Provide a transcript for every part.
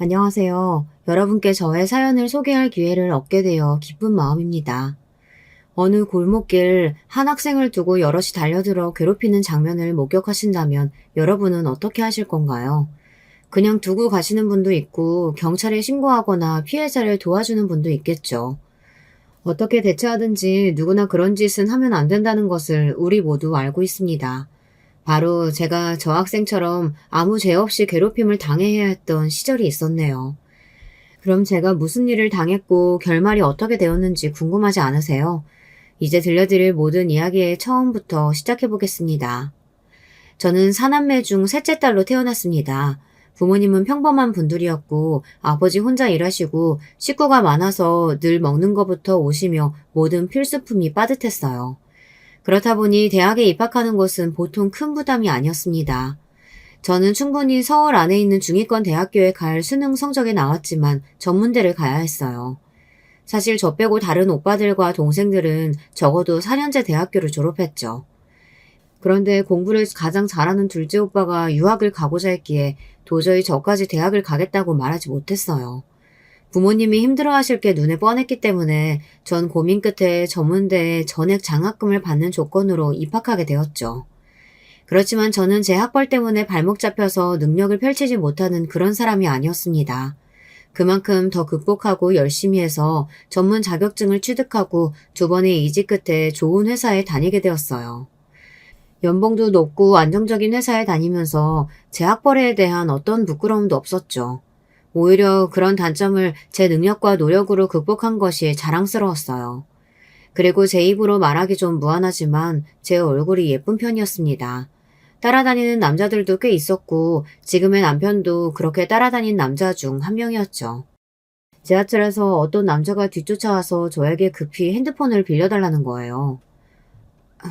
안녕하세요. 여러분께 저의 사연을 소개할 기회를 얻게 되어 기쁜 마음입니다. 어느 골목길 한 학생을 두고 여럿이 달려들어 괴롭히는 장면을 목격하신다면 여러분은 어떻게 하실 건가요? 그냥 두고 가시는 분도 있고 경찰에 신고하거나 피해자를 도와주는 분도 있겠죠. 어떻게 대처하든지 누구나 그런 짓은 하면 안 된다는 것을 우리 모두 알고 있습니다. 바로 제가 저 학생처럼 아무 죄 없이 괴롭힘을 당해야 했던 시절이 있었네요. 그럼 제가 무슨 일을 당했고 결말이 어떻게 되었는지 궁금하지 않으세요? 이제 들려드릴 모든 이야기의 처음부터 시작해 보겠습니다. 저는 사남매 중 셋째 딸로 태어났습니다. 부모님은 평범한 분들이었고 아버지 혼자 일하시고 식구가 많아서 늘 먹는 것부터 오시며 모든 필수품이 빠듯했어요. 그렇다 보니 대학에 입학하는 것은 보통 큰 부담이 아니었습니다. 저는 충분히 서울 안에 있는 중위권 대학교에 갈 수능 성적이 나왔지만 전문대를 가야 했어요. 사실 저 빼고 다른 오빠들과 동생들은 적어도 4년제 대학교를 졸업했죠. 그런데 공부를 가장 잘하는 둘째 오빠가 유학을 가고자 했기에 도저히 저까지 대학을 가겠다고 말하지 못했어요. 부모님이 힘들어하실 게 눈에 뻔했기 때문에 전 고민 끝에 전문대에 전액 장학금을 받는 조건으로 입학하게 되었죠. 그렇지만 저는 제 학벌 때문에 발목 잡혀서 능력을 펼치지 못하는 그런 사람이 아니었습니다. 그만큼 더 극복하고 열심히 해서 전문 자격증을 취득하고 두 번의 이직 끝에 좋은 회사에 다니게 되었어요. 연봉도 높고 안정적인 회사에 다니면서 제 학벌에 대한 어떤 부끄러움도 없었죠. 오히려 그런 단점을 제 능력과 노력으로 극복한 것이 자랑스러웠어요. 그리고 제 입으로 말하기 좀 무안하지만 제 얼굴이 예쁜 편이었습니다. 따라다니는 남자들도 꽤 있었고 지금의 남편도 그렇게 따라다닌 남자 중 한 명이었죠. 지하철에서 어떤 남자가 뒤쫓아와서 저에게 급히 핸드폰을 빌려달라는 거예요.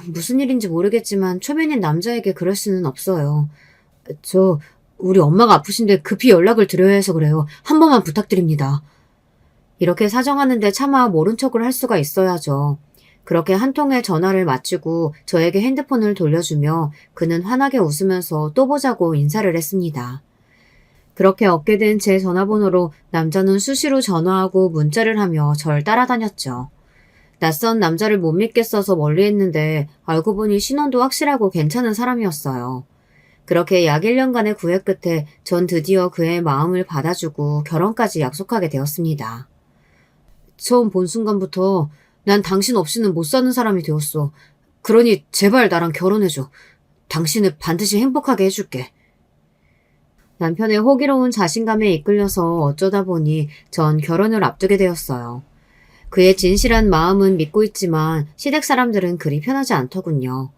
무슨 일인지 모르겠지만 초면인 남자에게 그럴 수는 없어요. 저 우리 엄마가 아프신데 급히 연락을 드려야 해서 그래요. 한 번만 부탁드립니다. 이렇게 사정하는데 차마 모른 척을 할 수가 있어야죠. 그렇게 한 통의 전화를 마치고 저에게 핸드폰을 돌려주며 그는 환하게 웃으면서 또 보자고 인사를 했습니다. 그렇게 얻게 된 제 전화번호로 남자는 수시로 전화하고 문자를 하며 절 따라다녔죠. 낯선 남자를 못 믿겠어서 멀리했는데 알고 보니 신원도 확실하고 괜찮은 사람이었어요. 그렇게 약 1년간의 구애 끝에 전 드디어 그의 마음을 받아주고 결혼까지 약속하게 되었습니다. 처음 본 순간부터 난 당신 없이는 못 사는 사람이 되었어. 그러니 제발 나랑 결혼해줘. 당신을 반드시 행복하게 해줄게. 남편의 호기로운 자신감에 이끌려서 어쩌다 보니 전 결혼을 앞두게 되었어요. 그의 진실한 마음은 믿고 있지만 시댁 사람들은 그리 편하지 않더군요.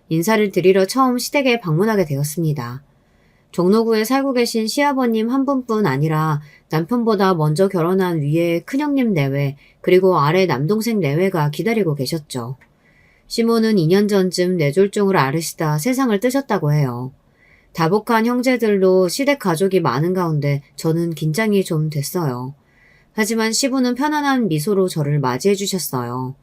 인사를 드리러 처음 시댁에 방문하게 되었습니다. 종로구에 살고 계신 시아버님 한 분뿐 아니라 남편보다 먼저 결혼한 위에 큰형님 내외 그리고 아래 남동생 내외가 기다리고 계셨죠. 시모는 2년 전쯤 뇌졸중을 앓으시다 세상을 뜨셨다고 해요. 다복한 형제들로 시댁 가족이 많은 가운데 저는 긴장이 좀 됐어요. 하지만 시부는 편안한 미소로 저를 맞이해 주셨어요.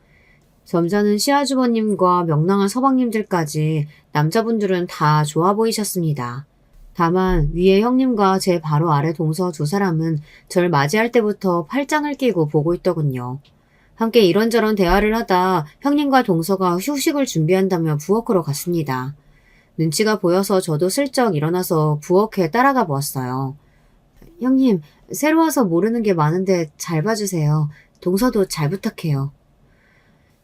점잖은 시아주버님과 명랑한 서방님들까지 남자분들은 다 좋아 보이셨습니다. 다만 위에 형님과 제 바로 아래 동서 두 사람은 절 맞이할 때부터 팔짱을 끼고 보고 있더군요. 함께 이런저런 대화를 하다 형님과 동서가 휴식을 준비한다며 부엌으로 갔습니다. 눈치가 보여서 저도 슬쩍 일어나서 부엌에 따라가 보았어요. 형님, 새로 와서 모르는 게 많은데 잘 봐주세요. 동서도 잘 부탁해요.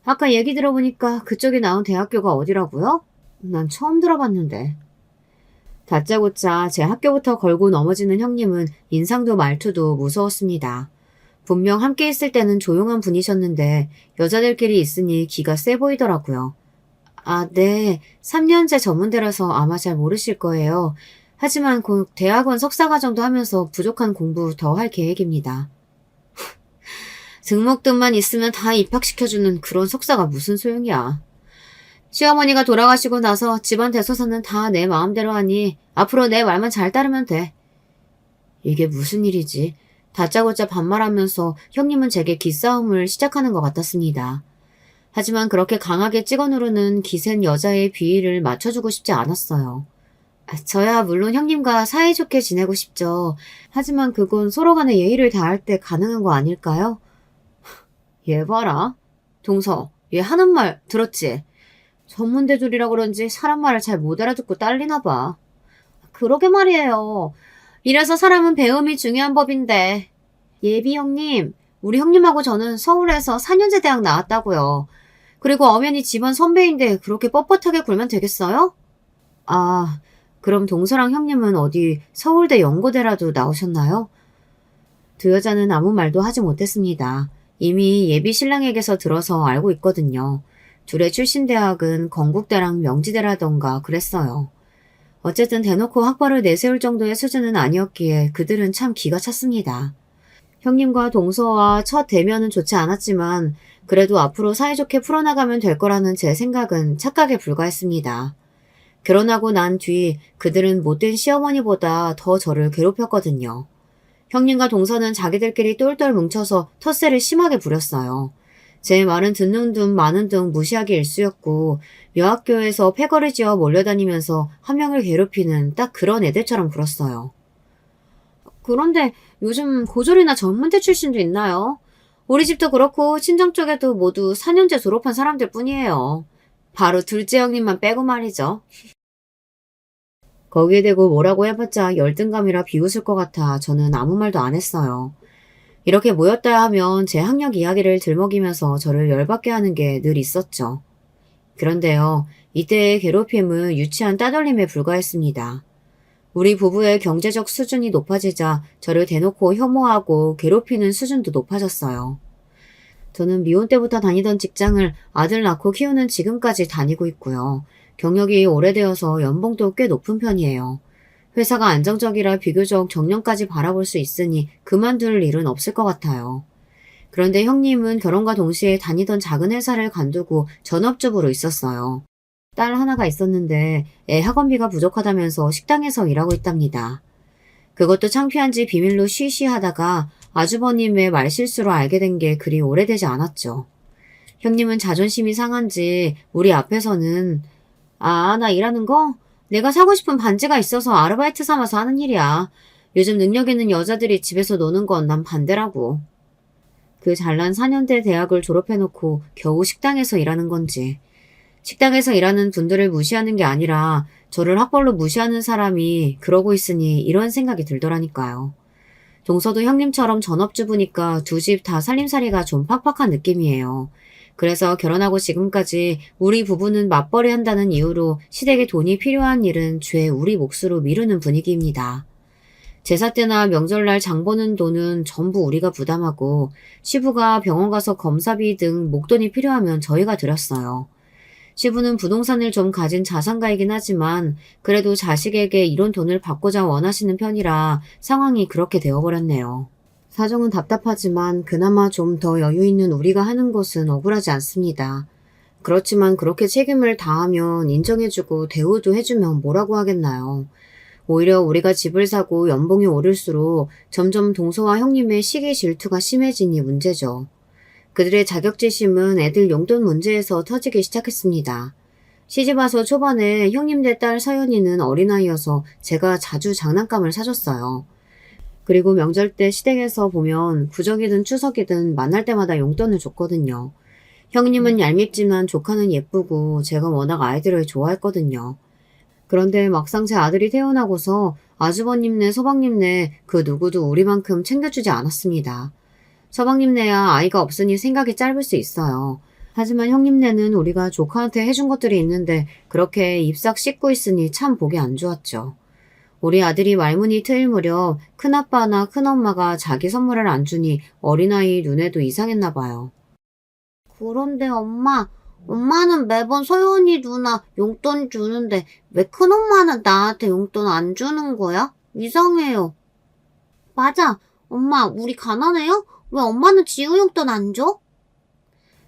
아까 얘기 들어보니까 그쪽에 나온 대학교가 어디라고요? 난 처음 들어봤는데. 다짜고짜 제 학교부터 걸고 넘어지는 형님은 인상도 말투도 무서웠습니다. 분명 함께 있을 때는 조용한 분이셨는데 여자들끼리 있으니 기가 세 보이더라고요. 아, 네. 3년제 전문대라서 아마 잘 모르실 거예요. 하지만 곧 대학원 석사과정도 하면서 부족한 공부 더 할 계획입니다. 등록금만 있으면 다 입학시켜주는 그런 석사가 무슨 소용이야. 시어머니가 돌아가시고 나서 집안 대소사는 다 내 마음대로 하니 앞으로 내 말만 잘 따르면 돼. 이게 무슨 일이지? 다짜고짜 반말하면서 형님은 제게 기싸움을 시작하는 것 같았습니다. 하지만 그렇게 강하게 찍어 누르는 기센 여자의 비위를 맞춰주고 싶지 않았어요. 저야 물론 형님과 사이좋게 지내고 싶죠. 하지만 그건 서로 간에 예의를 다할 때 가능한 거 아닐까요? 얘 봐라. 동서, 얘 하는 말 들었지? 전문대졸이라 그런지 사람 말을 잘 못 알아듣고 딸리나 봐. 그러게 말이에요. 이래서 사람은 배움이 중요한 법인데. 예비 형님, 우리 형님하고 저는 서울에서 4년제 대학 나왔다고요. 그리고 엄연히 집안 선배인데 그렇게 뻣뻣하게 굴면 되겠어요? 아, 그럼 동서랑 형님은 어디 서울대 연고대라도 나오셨나요? 두 여자는 아무 말도 하지 못했습니다. 이미 예비 신랑에게서 들어서 알고 있거든요. 둘의 출신 대학은 건국대랑 명지대라던가 그랬어요. 어쨌든 대놓고 학벌을 내세울 정도의 수준은 아니었기에 그들은 참 기가 찼습니다. 형님과 동서와 첫 대면은 좋지 않았지만 그래도 앞으로 사이좋게 풀어나가면 될 거라는 제 생각은 착각에 불과했습니다. 결혼하고 난 뒤 그들은 못된 시어머니보다 더 저를 괴롭혔거든요. 형님과 동서는 자기들끼리 똘똘 뭉쳐서 텃세를 심하게 부렸어요. 제 말은 듣는 둥 마는 둥 무시하기 일쑤였고 여학교에서 패거를 지어 몰려다니면서 한 명을 괴롭히는 딱 그런 애들처럼 굴었어요. 그런데 요즘 고졸이나 전문대 출신도 있나요? 우리 집도 그렇고 친정 쪽에도 모두 4년제 졸업한 사람들 뿐이에요. 바로 둘째 형님만 빼고 말이죠. 거기에 대고 뭐라고 해봤자 열등감이라 비웃을 것 같아 저는 아무 말도 안 했어요. 이렇게 모였다 하면 제 학력 이야기를 들먹이면서 저를 열받게 하는 게 늘 있었죠. 그런데요, 이때의 괴롭힘은 유치한 따돌림에 불과했습니다. 우리 부부의 경제적 수준이 높아지자 저를 대놓고 혐오하고 괴롭히는 수준도 높아졌어요. 저는 미혼 때부터 다니던 직장을 아들 낳고 키우는 지금까지 다니고 있고요. 경력이 오래되어서 연봉도 꽤 높은 편이에요. 회사가 안정적이라 비교적 정년까지 바라볼 수 있으니 그만둘 일은 없을 것 같아요. 그런데 형님은 결혼과 동시에 다니던 작은 회사를 관두고 전업주부로 있었어요. 딸 하나가 있었는데 애 학원비가 부족하다면서 식당에서 일하고 있답니다. 그것도 창피한지 비밀로 쉬쉬하다가 아주버님의 말실수로 알게 된 게 그리 오래되지 않았죠. 형님은 자존심이 상한지 우리 앞에서는 나 일하는 거? 내가 사고 싶은 반지가 있어서 아르바이트 삼아서 하는 일이야. 요즘 능력 있는 여자들이 집에서 노는 건 난 반대라고. 그 잘난 4년대 대학을 졸업해놓고 겨우 식당에서 일하는 건지. 식당에서 일하는 분들을 무시하는 게 아니라 저를 학벌로 무시하는 사람이 그러고 있으니 이런 생각이 들더라니까요. 동서도 형님처럼 전업주부니까 두 집 다 살림살이가 좀 팍팍한 느낌이에요. 그래서 결혼하고 지금까지 우리 부부는 맞벌이 한다는 이유로 시댁에 돈이 필요한 일은 죄 우리 몫으로 미루는 분위기입니다. 제사 때나 명절날 장 보는 돈은 전부 우리가 부담하고 시부가 병원 가서 검사비 등 목돈이 필요하면 저희가 드렸어요. 시부는 부동산을 좀 가진 자산가이긴 하지만 그래도 자식에게 이런 돈을 받고자 원하시는 편이라 상황이 그렇게 되어버렸네요. 사정은 답답하지만 그나마 좀 더 여유 있는 우리가 하는 것은 억울하지 않습니다. 그렇지만 그렇게 책임을 다하면 인정해주고 대우도 해주면 뭐라고 하겠나요. 오히려 우리가 집을 사고 연봉이 오를수록 점점 동서와 형님의 시기 질투가 심해지니 문제죠. 그들의 자격지심은 애들 용돈 문제에서 터지기 시작했습니다. 시집와서 초반에 형님네 딸 서연이는 어린아이여서 제가 자주 장난감을 사줬어요. 그리고 명절 때 시댁에서 보면 구정이든 추석이든 만날 때마다 용돈을 줬거든요. 형님은 얄밉지만 조카는 예쁘고 제가 워낙 아이들을 좋아했거든요. 그런데 막상 제 아들이 태어나고서 아주버님네 서방님네 그 누구도 우리만큼 챙겨주지 않았습니다. 서방님네야 아이가 없으니 생각이 짧을 수 있어요. 하지만 형님네는 우리가 조카한테 해준 것들이 있는데 그렇게 잎싹 씻고 있으니 참 보기 안 좋았죠. 우리 아들이 말문이 트일 무렵 큰아빠나 큰엄마가 자기 선물을 안 주니 어린아이 눈에도 이상했나 봐요. 그런데 엄마는 매번 서연이 누나 용돈 주는데 왜 큰엄마는 나한테 용돈 안 주는 거야? 이상해요. 맞아. 엄마, 우리 가난해요? 왜 엄마는 지우 용돈 안 줘?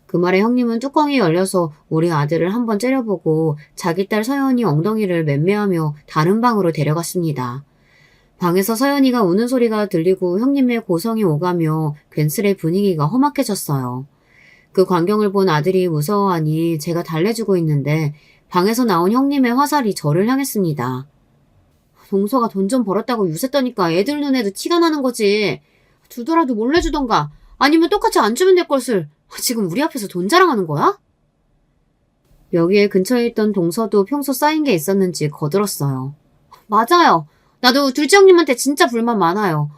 그 말에 형님은 뚜껑이 열려서 우리 아들을 한번 째려보고 자기 딸 서연이 엉덩이를 맴매하며 다른 방으로 데려갔습니다. 방에서 서연이가 우는 소리가 들리고 형님의 고성이 오가며 괜스레 분위기가 험악해졌어요. 그 광경을 본 아들이 무서워하니 제가 달래주고 있는데 방에서 나온 형님의 화살이 저를 향했습니다. 동서가 돈 좀 벌었다고 유세 떠니까 애들 눈에도 티가 나는 거지. 주더라도 몰래 주던가 아니면 똑같이 안 주면 될 것을 지금 우리 앞에서 돈 자랑하는 거야? 여기에 근처에 있던 동서도 평소 쌓인 게 있었는지 거들었어요. 맞아요. 나도 둘째 형님한테 진짜 불만 많아요.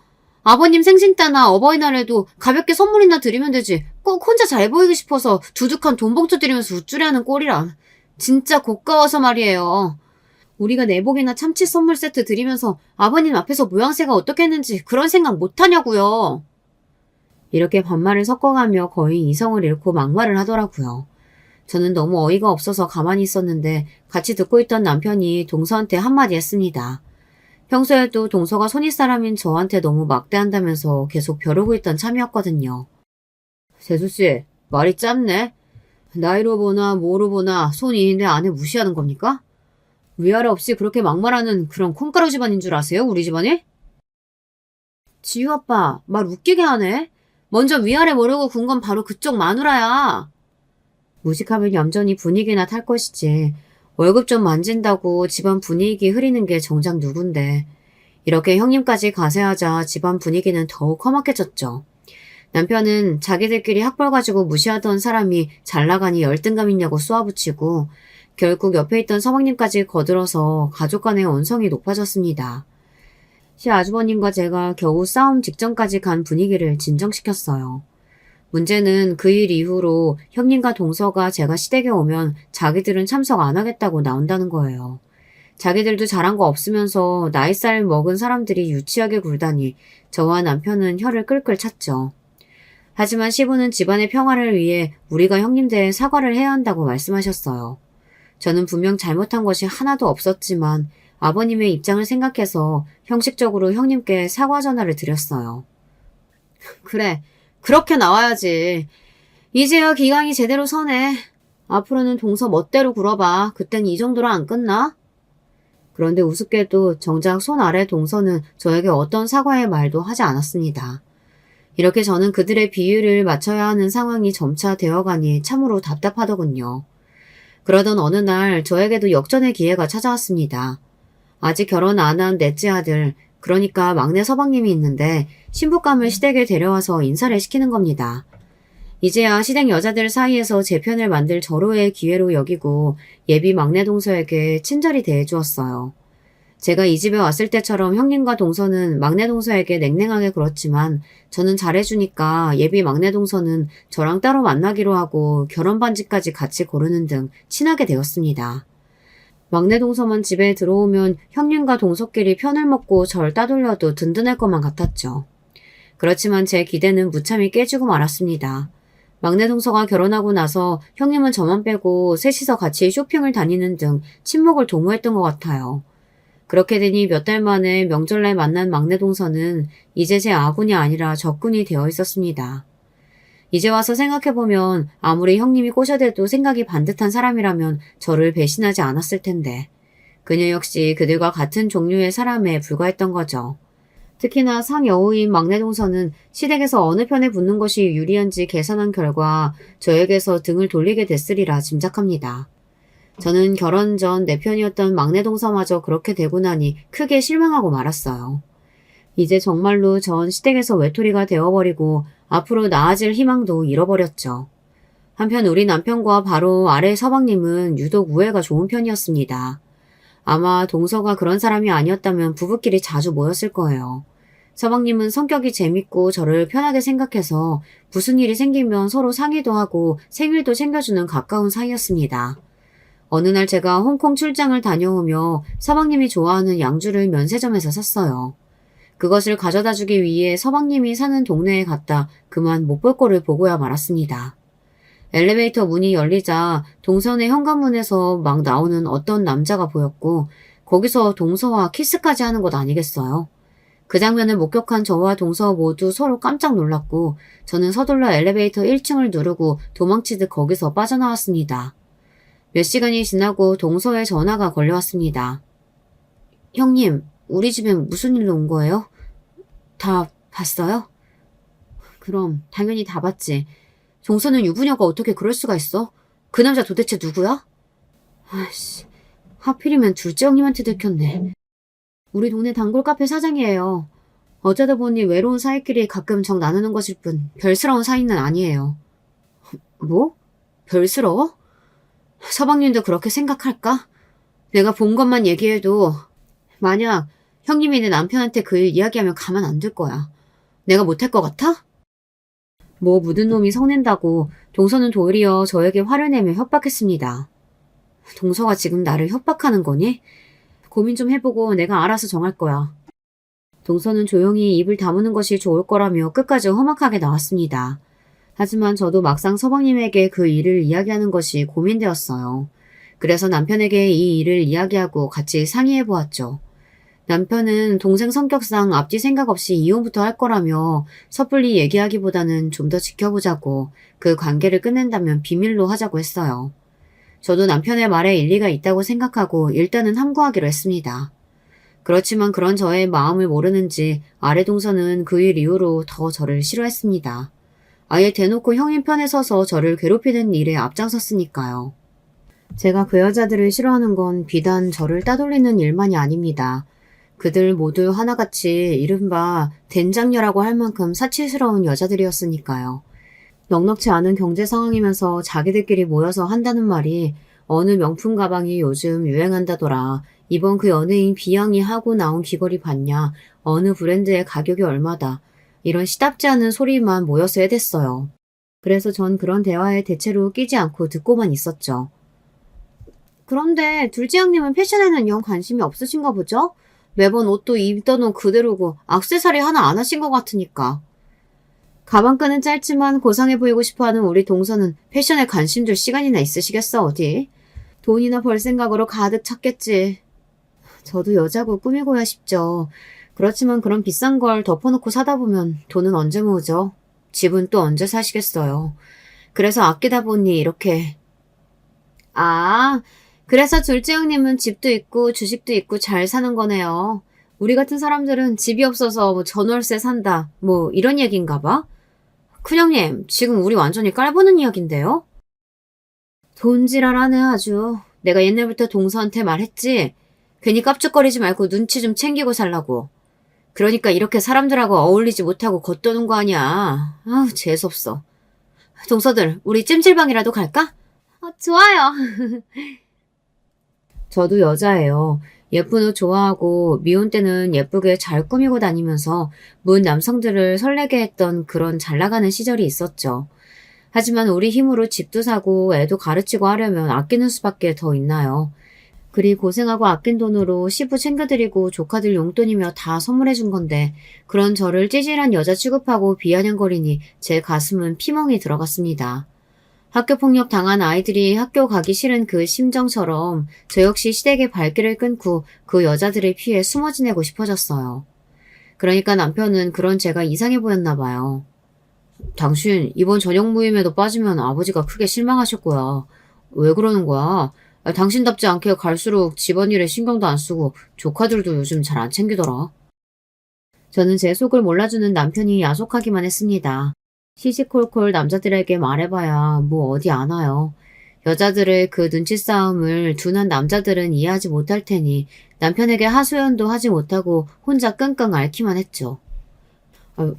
아버님 생신 때나 어버이날에도 가볍게 선물이나 드리면 되지. 꼭 혼자 잘 보이고 싶어서 두둑한 돈 봉투 드리면서 우쭐해하는 꼴이란. 진짜 고가워서 말이에요. 우리가 내복이나 참치 선물 세트 드리면서 아버님 앞에서 모양새가 어떻겠는지 그런 생각 못하냐고요. 이렇게 반말을 섞어가며 거의 이성을 잃고 막말을 하더라고요. 저는 너무 어이가 없어서 가만히 있었는데 같이 듣고 있던 남편이 동서한테 한마디 했습니다. 평소에도 동서가 손윗사람인 저한테 너무 막대한다면서 계속 벼르고 있던 참이었거든요. 세수씨, 말이 짧네. 나이로 보나 뭐로 보나 손이인데 아내 무시하는 겁니까? 위아래 없이 그렇게 막말하는 그런 콩가루 집안인 줄 아세요, 우리 집안이? 지유 아빠, 말 웃기게 하네. 먼저 위아래 모르고 군 건 바로 그쪽 마누라야. 무식하면 얌전히 분위기나 탈 것이지. 월급 좀 만진다고 집안 분위기 흐리는 게 정작 누군데. 이렇게 형님까지 가세하자 집안 분위기는 더욱 험악해졌죠. 남편은 자기들끼리 학벌 가지고 무시하던 사람이 잘나가니 열등감 있냐고 쏘아붙이고 결국 옆에 있던 서방님까지 거들어서 가족 간의 언성이 높아졌습니다. 시아주버님과 제가 겨우 싸움 직전까지 간 분위기를 진정시켰어요. 문제는 그 일 이후로 형님과 동서가 제가 시댁에 오면 자기들은 참석 안 하겠다고 나온다는 거예요. 자기들도 잘한 거 없으면서 나이살 먹은 사람들이 유치하게 굴다니 저와 남편은 혀를 끌끌 찼죠. 하지만 시부는 집안의 평화를 위해 우리가 형님들에 사과를 해야 한다고 말씀하셨어요. 저는 분명 잘못한 것이 하나도 없었지만 아버님의 입장을 생각해서 형식적으로 형님께 사과 전화를 드렸어요. 그래, 그렇게 나와야지. 이제야 기강이 제대로 서네. 앞으로는 동서 멋대로 굴어봐. 그땐 이 정도로 안 끝나? 그런데 우습게도 정작 손 아래 동서는 저에게 어떤 사과의 말도 하지 않았습니다. 이렇게 저는 그들의 비율을 맞춰야 하는 상황이 점차 되어가니 참으로 답답하더군요. 그러던 어느 날 저에게도 역전의 기회가 찾아왔습니다. 아직 결혼 안 한 넷째 아들, 그러니까 막내 서방님이 있는데 신부감을 시댁에 데려와서 인사를 시키는 겁니다. 이제야 시댁 여자들 사이에서 제 편을 만들 절호의 기회로 여기고 예비 막내 동서에게 친절히 대해주었어요. 제가 이 집에 왔을 때처럼 형님과 동서는 막내 동서에게 냉랭하게 굴었지만 저는 잘해주니까 예비 막내 동서는 저랑 따로 만나기로 하고 결혼 반지까지 같이 고르는 등 친하게 되었습니다. 막내 동서만 집에 들어오면 형님과 동서끼리 편을 먹고 절 따돌려도 든든할 것만 같았죠. 그렇지만 제 기대는 무참히 깨지고 말았습니다. 막내 동서가 결혼하고 나서 형님은 저만 빼고 셋이서 같이 쇼핑을 다니는 등 친목을 도모했던 것 같아요. 그렇게 되니 몇 달 만에 명절날 만난 막내 동서는 이제 제 아군이 아니라 적군이 되어 있었습니다. 이제 와서 생각해보면 아무리 형님이 꼬셔대도 생각이 반듯한 사람이라면 저를 배신하지 않았을 텐데 그녀 역시 그들과 같은 종류의 사람에 불과했던 거죠. 특히나 상여우인 막내 동서는 시댁에서 어느 편에 붙는 것이 유리한지 계산한 결과 저에게서 등을 돌리게 됐으리라 짐작합니다. 저는 결혼 전 내 편이었던 막내 동서마저 그렇게 되고 나니 크게 실망하고 말았어요. 이제 정말로 전 시댁에서 외톨이가 되어버리고 앞으로 나아질 희망도 잃어버렸죠. 한편 우리 남편과 바로 아래 서방님은 유독 우애가 좋은 편이었습니다. 아마 동서가 그런 사람이 아니었다면 부부끼리 자주 모였을 거예요. 서방님은 성격이 재밌고 저를 편하게 생각해서 무슨 일이 생기면 서로 상의도 하고 생일도 챙겨주는 가까운 사이였습니다. 어느 날 제가 홍콩 출장을 다녀오며 서방님이 좋아하는 양주를 면세점에서 샀어요. 그것을 가져다 주기 위해 서방님이 사는 동네에 갔다 그만 못 볼 꼴을 보고야 말았습니다. 엘리베이터 문이 열리자 동선의 현관문에서 막 나오는 어떤 남자가 보였고 거기서 동서와 키스까지 하는 것 아니겠어요? 그 장면을 목격한 저와 동서 모두 서로 깜짝 놀랐고 저는 서둘러 엘리베이터 1층을 누르고 도망치듯 거기서 빠져나왔습니다. 몇 시간이 지나고 동서의 전화가 걸려왔습니다. 형님, 우리 집엔 무슨 일로 온 거예요? 다 봤어요? 그럼 당연히 다 봤지. 동서는 유부녀가 어떻게 그럴 수가 있어? 그 남자 도대체 누구야? 아이씨, 하필이면 둘째 형님한테 들켰네. 우리 동네 단골 카페 사장이에요. 어쩌다 보니 외로운 사이끼리 가끔 정 나누는 것일 뿐 별스러운 사이는 아니에요. 뭐? 별스러워? 서방님도 그렇게 생각할까? 내가 본 것만 얘기해도 만약 형님이 내 남편한테 그 일 이야기하면 가만 안 둘 거야. 내가 못할 것 같아? 뭐 묻은 놈이 성낸다고 동서는 도리어 저에게 화를 내며 협박했습니다. 동서가 지금 나를 협박하는 거니? 고민 좀 해보고 내가 알아서 정할 거야. 동서는 조용히 입을 다무는 것이 좋을 거라며 끝까지 험악하게 나왔습니다. 하지만 저도 막상 서방님에게 그 일을 이야기하는 것이 고민되었어요. 그래서 남편에게 이 일을 이야기하고 같이 상의해 보았죠. 남편은 동생 성격상 앞뒤 생각 없이 이혼부터 할 거라며 섣불리 얘기하기보다는 좀 더 지켜보자고 그 관계를 끝낸다면 비밀로 하자고 했어요. 저도 남편의 말에 일리가 있다고 생각하고 일단은 함구하기로 했습니다. 그렇지만 그런 저의 마음을 모르는지 아래 동서는 그 일 이후로 더 저를 싫어했습니다. 아예 대놓고 형님 편에 서서 저를 괴롭히는 일에 앞장섰으니까요. 제가 그 여자들을 싫어하는 건 비단 저를 따돌리는 일만이 아닙니다. 그들 모두 하나같이 이른바 된장녀라고 할 만큼 사치스러운 여자들이었으니까요. 넉넉지 않은 경제 상황이면서 자기들끼리 모여서 한다는 말이 어느 명품 가방이 요즘 유행한다더라. 이번 그 연예인 비양이 하고 나온 귀걸이 봤냐. 어느 브랜드의 가격이 얼마다. 이런 시답지 않은 소리만 모여서 해댔어요. 그래서 전 그런 대화에 대체로 끼지 않고 듣고만 있었죠. 그런데 둘째양님은 패션에는 영 관심이 없으신가 보죠? 매번 옷도 입던 옷 그대로고 액세서리 하나 안 하신 것 같으니까. 가방끈은 짧지만 고상해 보이고 싶어하는 우리 동서는 패션에 관심 줄 시간이나 있으시겠어 어디? 돈이나 벌 생각으로 가득 찼겠지. 저도 여자고 꾸미고야 싶죠. 그렇지만 그런 비싼 걸 덮어놓고 사다 보면 돈은 언제 모으죠? 집은 또 언제 사시겠어요. 그래서 아끼다 보니 이렇게. 아, 그래서 둘째 형님은 집도 있고 주식도 있고 잘 사는 거네요. 우리 같은 사람들은 집이 없어서 뭐 전월세 산다 뭐 이런 얘기인가 봐. 큰형님, 지금 우리 완전히 깔보는 이야기인데요? 돈지랄하네 아주. 내가 옛날부터 동서한테 말했지. 괜히 깝죽거리지 말고 눈치 좀 챙기고 살라고. 그러니까 이렇게 사람들하고 어울리지 못하고 겉도는 거 아니야. 아우 재수없어. 동서들, 우리 찜질방이라도 갈까? 좋아요. 저도 여자예요. 예쁜 옷 좋아하고 미혼 때는 예쁘게 잘 꾸미고 다니면서 문 남성들을 설레게 했던 그런 잘 나가는 시절이 있었죠. 하지만 우리 힘으로 집도 사고 애도 가르치고 하려면 아끼는 수밖에 더 있나요? 그리 고생하고 아낀 돈으로 시부 챙겨드리고 조카들 용돈이며 다 선물해준 건데 그런 저를 찌질한 여자 취급하고 비아냥거리니 제 가슴은 피멍이 들어갔습니다. 학교폭력 당한 아이들이 학교 가기 싫은 그 심정처럼 저 역시 시댁의 발길을 끊고 그 여자들을 피해 숨어 지내고 싶어졌어요. 그러니까 남편은 그런 제가 이상해 보였나 봐요. 당신 이번 저녁 모임에도 빠지면 아버지가 크게 실망하실 거야. 왜 그러는 거야? 당신답지 않게 갈수록 집안일에 신경도 안 쓰고 조카들도 요즘 잘 안 챙기더라. 저는 제 속을 몰라주는 남편이 야속하기만 했습니다. 시시콜콜 남자들에게 말해봐야 뭐 어디 아나요. 여자들의 그 눈치 싸움을 둔한 남자들은 이해하지 못할 테니 남편에게 하소연도 하지 못하고 혼자 끙끙 앓기만 했죠.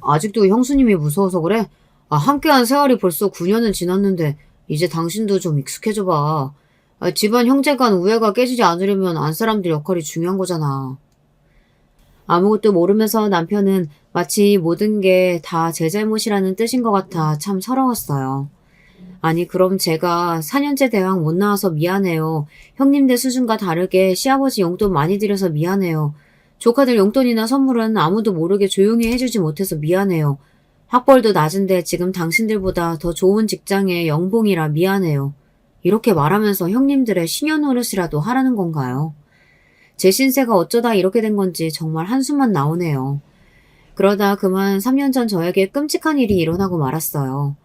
아직도 형수님이 무서워서 그래? 함께한 세월이 벌써 9년은 지났는데 이제 당신도 좀 익숙해져봐. 집안 형제 간 우애가 깨지지 않으려면 안사람들 역할이 중요한 거잖아. 아무것도 모르면서 남편은 마치 모든 게 다 제 잘못이라는 뜻인 것 같아 참 서러웠어요. 아니 그럼 제가 4년째 대학 못 나와서 미안해요. 형님들 수준과 다르게 시아버지 용돈 많이 드려서 미안해요. 조카들 용돈이나 선물은 아무도 모르게 조용히 해주지 못해서 미안해요. 학벌도 낮은데 지금 당신들보다 더 좋은 직장의 연봉이라 미안해요. 이렇게 말하면서 형님들의 신여노릇이라도 하라는 건가요? 제 신세가 어쩌다 이렇게 된 건지 정말 한숨만 나오네요. 그러다 그만 3년 전 저에게 끔찍한 일이 일어나고 말았어요.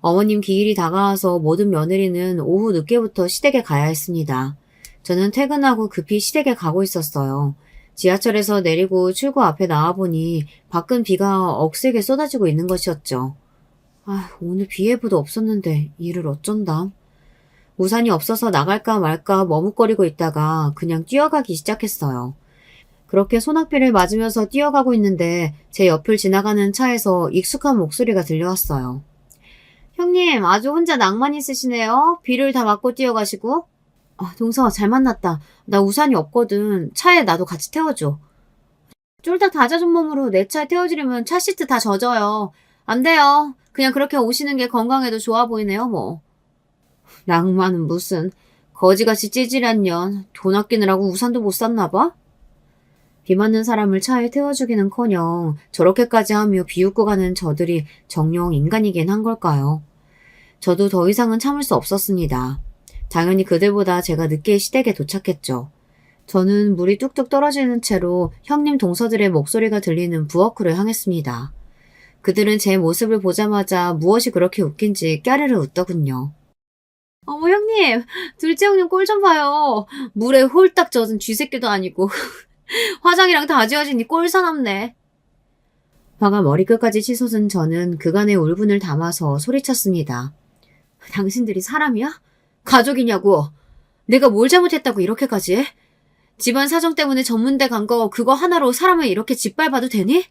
어머님 기일이 다가와서 모든 며느리는 오후 늦게부터 시댁에 가야 했습니다. 저는 퇴근하고 급히 시댁에 가고 있었어요. 지하철에서 내리고 출구 앞에 나와보니 밖은 비가 억세게 쏟아지고 있는 것이었죠. 오늘 비 예보도 없었는데 일을 어쩐담? 우산이 없어서 나갈까 말까 머뭇거리고 있다가 그냥 뛰어가기 시작했어요. 그렇게 소낙비를 맞으면서 뛰어가고 있는데 제 옆을 지나가는 차에서 익숙한 목소리가 들려왔어요. 형님, 아주 혼자 낭만 있으시네요. 비를 다 맞고 뛰어가시고. 아, 동서아, 잘 만났다. 나 우산이 없거든. 차에 나도 같이 태워줘. 쫄딱 다 젖은 몸으로 내 차에 태워주려면 차 시트 다 젖어요. 안 돼요. 그냥 그렇게 오시는 게 건강에도 좋아 보이네요, 뭐. 낭만은 무슨. 거지같이 찌질한 년. 돈 아끼느라고 우산도 못 샀나 봐? 비 맞는 사람을 차에 태워주기는커녕 저렇게까지 하며 비웃고 가는 저들이 정녕 인간이긴 한 걸까요? 저도 더 이상은 참을 수 없었습니다. 당연히 그들보다 제가 늦게 시댁에 도착했죠. 저는 물이 뚝뚝 떨어지는 채로 형님 동서들의 목소리가 들리는 부엌으로 향했습니다. 그들은 제 모습을 보자마자 무엇이 그렇게 웃긴지 까르르 웃더군요. 어머 형님, 둘째 형님 꼴 좀 봐요. 물에 홀딱 젖은 쥐새끼도 아니고 화장이랑 다 지워지니 꼴사납네. 화가 머리끝까지 치솟은 저는 그간의 울분을 담아서 소리쳤습니다. 당신들이 사람이야? 가족이냐고. 내가 뭘 잘못했다고 이렇게까지 해? 집안 사정 때문에 전문대 간 거 그거 하나로 사람을 이렇게 짓밟아도 되니?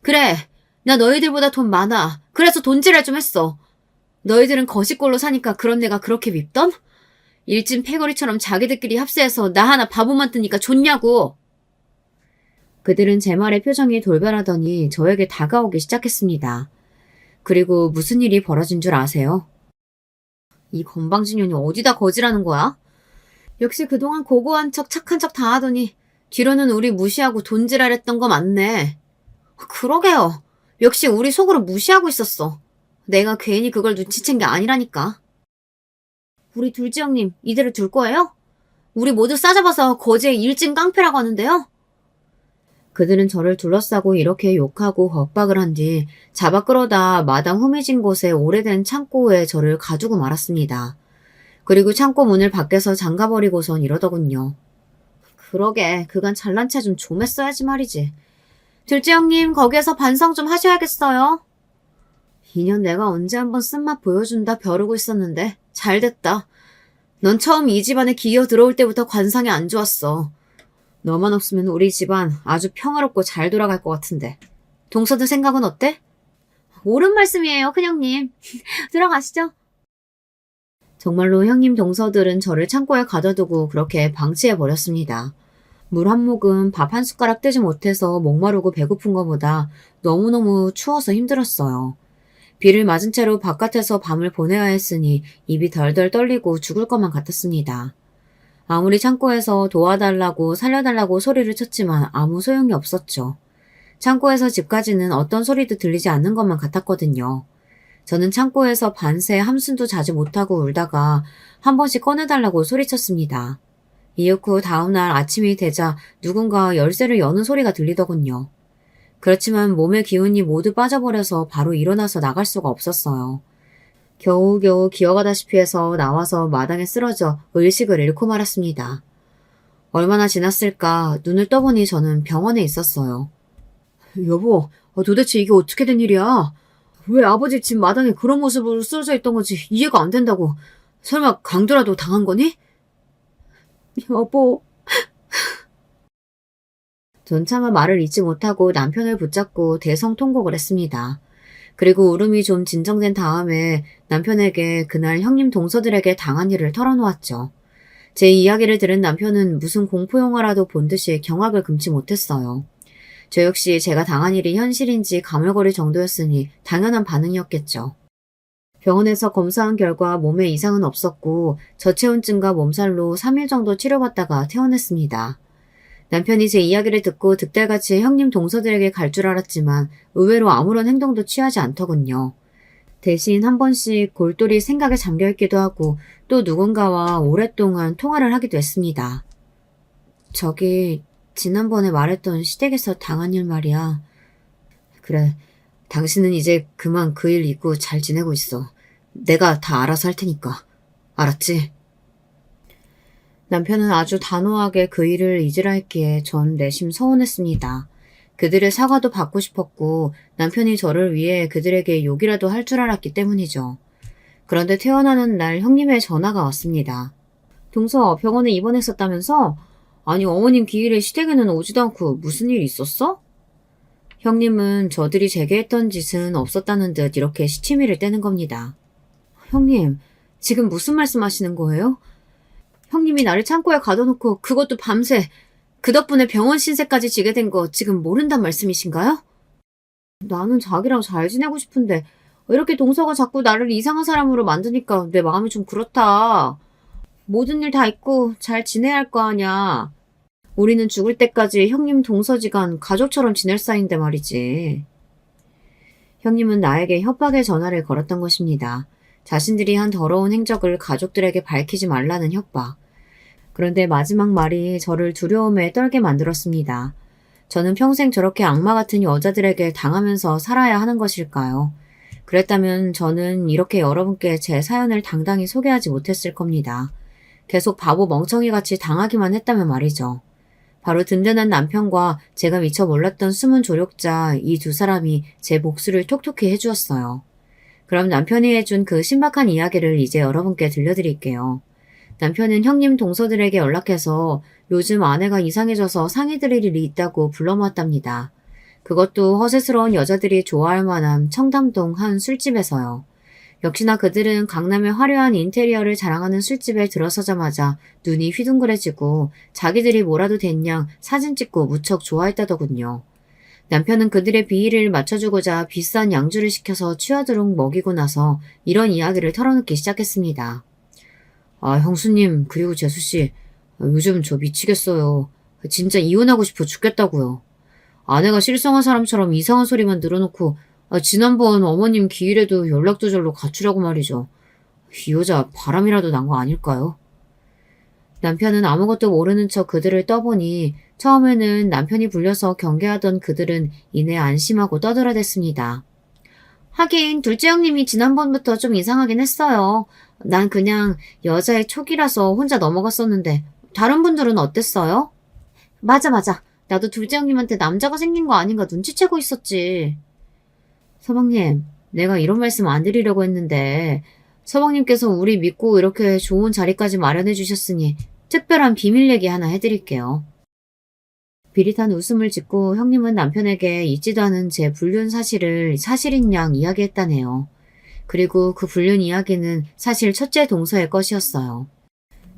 그래, 나 너희들보다 돈 많아. 그래서 돈질을 좀 했어. 너희들은 거시골로 사니까 그런 내가 그렇게 밉던? 일진 패거리처럼 자기들끼리 합세해서 나 하나 바보 만드니까 좋냐고. 그들은 제 말에 표정이 돌변하더니 저에게 다가오기 시작했습니다. 그리고 무슨 일이 벌어진 줄 아세요? 이 건방진년이 어디다 거지라는 거야? 역시 그동안 고고한 척 착한 척 다 하더니 뒤로는 우리 무시하고 돈질하랬던 거 맞네. 그러게요. 역시 우리 속으로 무시하고 있었어. 내가 괜히 그걸 눈치챈 게 아니라니까. 우리 둘째 형님 이대로 둘 거예요? 우리 모두 싸잡아서 거지의 일진 깡패라고 하는데요. 그들은 저를 둘러싸고 이렇게 욕하고 겁박을 한 뒤 잡아 끌어다 마당 흠해진 곳에 오래된 창고에 저를 가두고 말았습니다. 그리고 창고 문을 밖에서 잠가버리고선 이러더군요. 그러게, 그간 잘난 체 좀 했어야지 말이지. 둘째 형님, 거기에서 반성 좀 하셔야겠어요. 2년 내가 언제 한번 쓴맛 보여준다 벼르고 있었는데 잘 됐다. 넌 처음 이 집안에 기어 들어올 때부터 관상이 안 좋았어. 너만 없으면 우리 집안 아주 평화롭고 잘 돌아갈 것 같은데. 동서들 생각은 어때? 옳은 말씀이에요, 큰형님. 들어가시죠. 정말로 형님 동서들은 저를 창고에 가둬두고 그렇게 방치해버렸습니다. 물 한 모금 밥 한 숟가락 뜨지 못해서 목마르고 배고픈 것보다 너무너무 추워서 힘들었어요. 비를 맞은 채로 바깥에서 밤을 보내야 했으니 입이 덜덜 떨리고 죽을 것만 같았습니다. 아무리 창고에서 도와달라고 살려달라고 소리를 쳤지만 아무 소용이 없었죠. 창고에서 집까지는 어떤 소리도 들리지 않는 것만 같았거든요. 저는 창고에서 반새 함순도 자지 못하고 울다가 한 번씩 꺼내달라고 소리쳤습니다. 이윽고 다음날 아침이 되자 누군가 열쇠를 여는 소리가 들리더군요. 그렇지만 몸의 기운이 모두 빠져버려서 바로 일어나서 나갈 수가 없었어요. 겨우겨우 기어가다시피 해서 나와서 마당에 쓰러져 의식을 잃고 말았습니다. 얼마나 지났을까 눈을 떠보니 저는 병원에 있었어요. 여보, 도대체 이게 어떻게 된 일이야? 왜 아버지 집 마당에 그런 모습으로 쓰러져 있던 건지 이해가 안 된다고. 설마 강도라도 당한 거니? 여보. 전 차마 말을 잇지 못하고 남편을 붙잡고 대성통곡을 했습니다. 그리고 울음이 좀 진정된 다음에 남편에게 그날 형님 동서들에게 당한 일을 털어놓았죠. 제 이야기를 들은 남편은 무슨 공포영화라도 본 듯이 경악을 금치 못했어요. 저 역시 제가 당한 일이 현실인지 가물거릴 정도였으니 당연한 반응이었겠죠. 병원에서 검사한 결과 몸에 이상은 없었고 저체온증과 몸살로 3일 정도 치료받다가 퇴원했습니다. 남편이 제 이야기를 듣고 득달같이 형님 동서들에게 갈 줄 알았지만 의외로 아무런 행동도 취하지 않더군요. 대신 한 번씩 골똘히 생각에 잠겨있기도 하고 또 누군가와 오랫동안 통화를 하기도 했습니다. 저기 지난번에 말했던 시댁에서 당한 일 말이야. 그래, 당신은 이제 그만 그 일 잊고 잘 지내고 있어. 내가 다 알아서 할 테니까. 알았지? 남편은 아주 단호하게 그 일을 잊으라 했기에 전 내심 서운했습니다. 그들의 사과도 받고 싶었고 남편이 저를 위해 그들에게 욕이라도 할 줄 알았기 때문이죠. 그런데 퇴원하는 날 형님의 전화가 왔습니다. 동서 병원에 입원했었다면서? 아니, 어머님 기일에 시댁에는 오지도 않고 무슨 일 있었어? 형님은 저들이 제게 했던 짓은 없었다는 듯 이렇게 시치미를 떼는 겁니다. 형님, 지금 무슨 말씀하시는 거예요? 형님이 나를 창고에 가둬놓고 그것도 밤새 그 덕분에 병원 신세까지 지게 된 거 지금 모른단 말씀이신가요? 나는 자기랑 잘 지내고 싶은데 이렇게 동서가 자꾸 나를 이상한 사람으로 만드니까 내 마음이 좀 그렇다. 모든 일 다 잊고 잘 지내야 할 거 아냐. 우리는 죽을 때까지 형님 동서지간 가족처럼 지낼 사이인데 말이지. 형님은 나에게 협박의 전화를 걸었던 것입니다. 자신들이 한 더러운 행적을 가족들에게 밝히지 말라는 협박. 그런데 마지막 말이 저를 두려움에 떨게 만들었습니다. 저는 평생 저렇게 악마 같은 여자들에게 당하면서 살아야 하는 것일까요? 그랬다면 저는 이렇게 여러분께 제 사연을 당당히 소개하지 못했을 겁니다. 계속 바보 멍청이같이 당하기만 했다면 말이죠. 바로 든든한 남편과 제가 미처 몰랐던 숨은 조력자 이 두 사람이 제 복수를 톡톡히 해주었어요. 그럼 남편이 해준 그 신박한 이야기를 이제 여러분께 들려드릴게요. 남편은 형님 동서들에게 연락해서 요즘 아내가 이상해져서 상의 드릴 일이 있다고 불러모았답니다. 그것도 허세스러운 여자들이 좋아할 만한 청담동 한 술집에서요. 역시나 그들은 강남의 화려한 인테리어를 자랑하는 술집에 들어서자마자 눈이 휘둥그레지고 자기들이 뭐라도 됐냥 사진 찍고 무척 좋아했다더군요. 남편은 그들의 비위를 맞춰주고자 비싼 양주를 시켜서 취하도록 먹이고 나서 이런 이야기를 털어놓기 시작했습니다. 아, 형수님, 그리고 재수씨, 요즘 저 미치겠어요. 진짜 이혼하고 싶어 죽겠다고요. 아내가 실성한 사람처럼 이상한 소리만 늘어놓고 지난번 어머님 기일에도 연락도 절로 갖추라고 말이죠. 이 여자 바람이라도 난 거 아닐까요? 남편은 아무것도 모르는 척 그들을 떠보니 처음에는 남편이 불려서 경계하던 그들은 이내 안심하고 떠들어댔습니다. 하긴 둘째 형님이 지난번부터 좀 이상하긴 했어요. 난 그냥 여자의 촉이라서 혼자 넘어갔었는데 다른 분들은 어땠어요? 맞아. 나도 둘째 형님한테 남자가 생긴 거 아닌가 눈치채고 있었지. 서방님, 내가 이런 말씀 안 드리려고 했는데 서방님께서 우리 믿고 이렇게 좋은 자리까지 마련해 주셨으니 특별한 비밀 얘기 하나 해드릴게요. 비릿한 웃음을 짓고 형님은 남편에게 잊지도 않은 제 불륜 사실을 사실인 양 이야기했다네요. 그리고 그 불륜 이야기는 사실 첫째 동서의 것이었어요.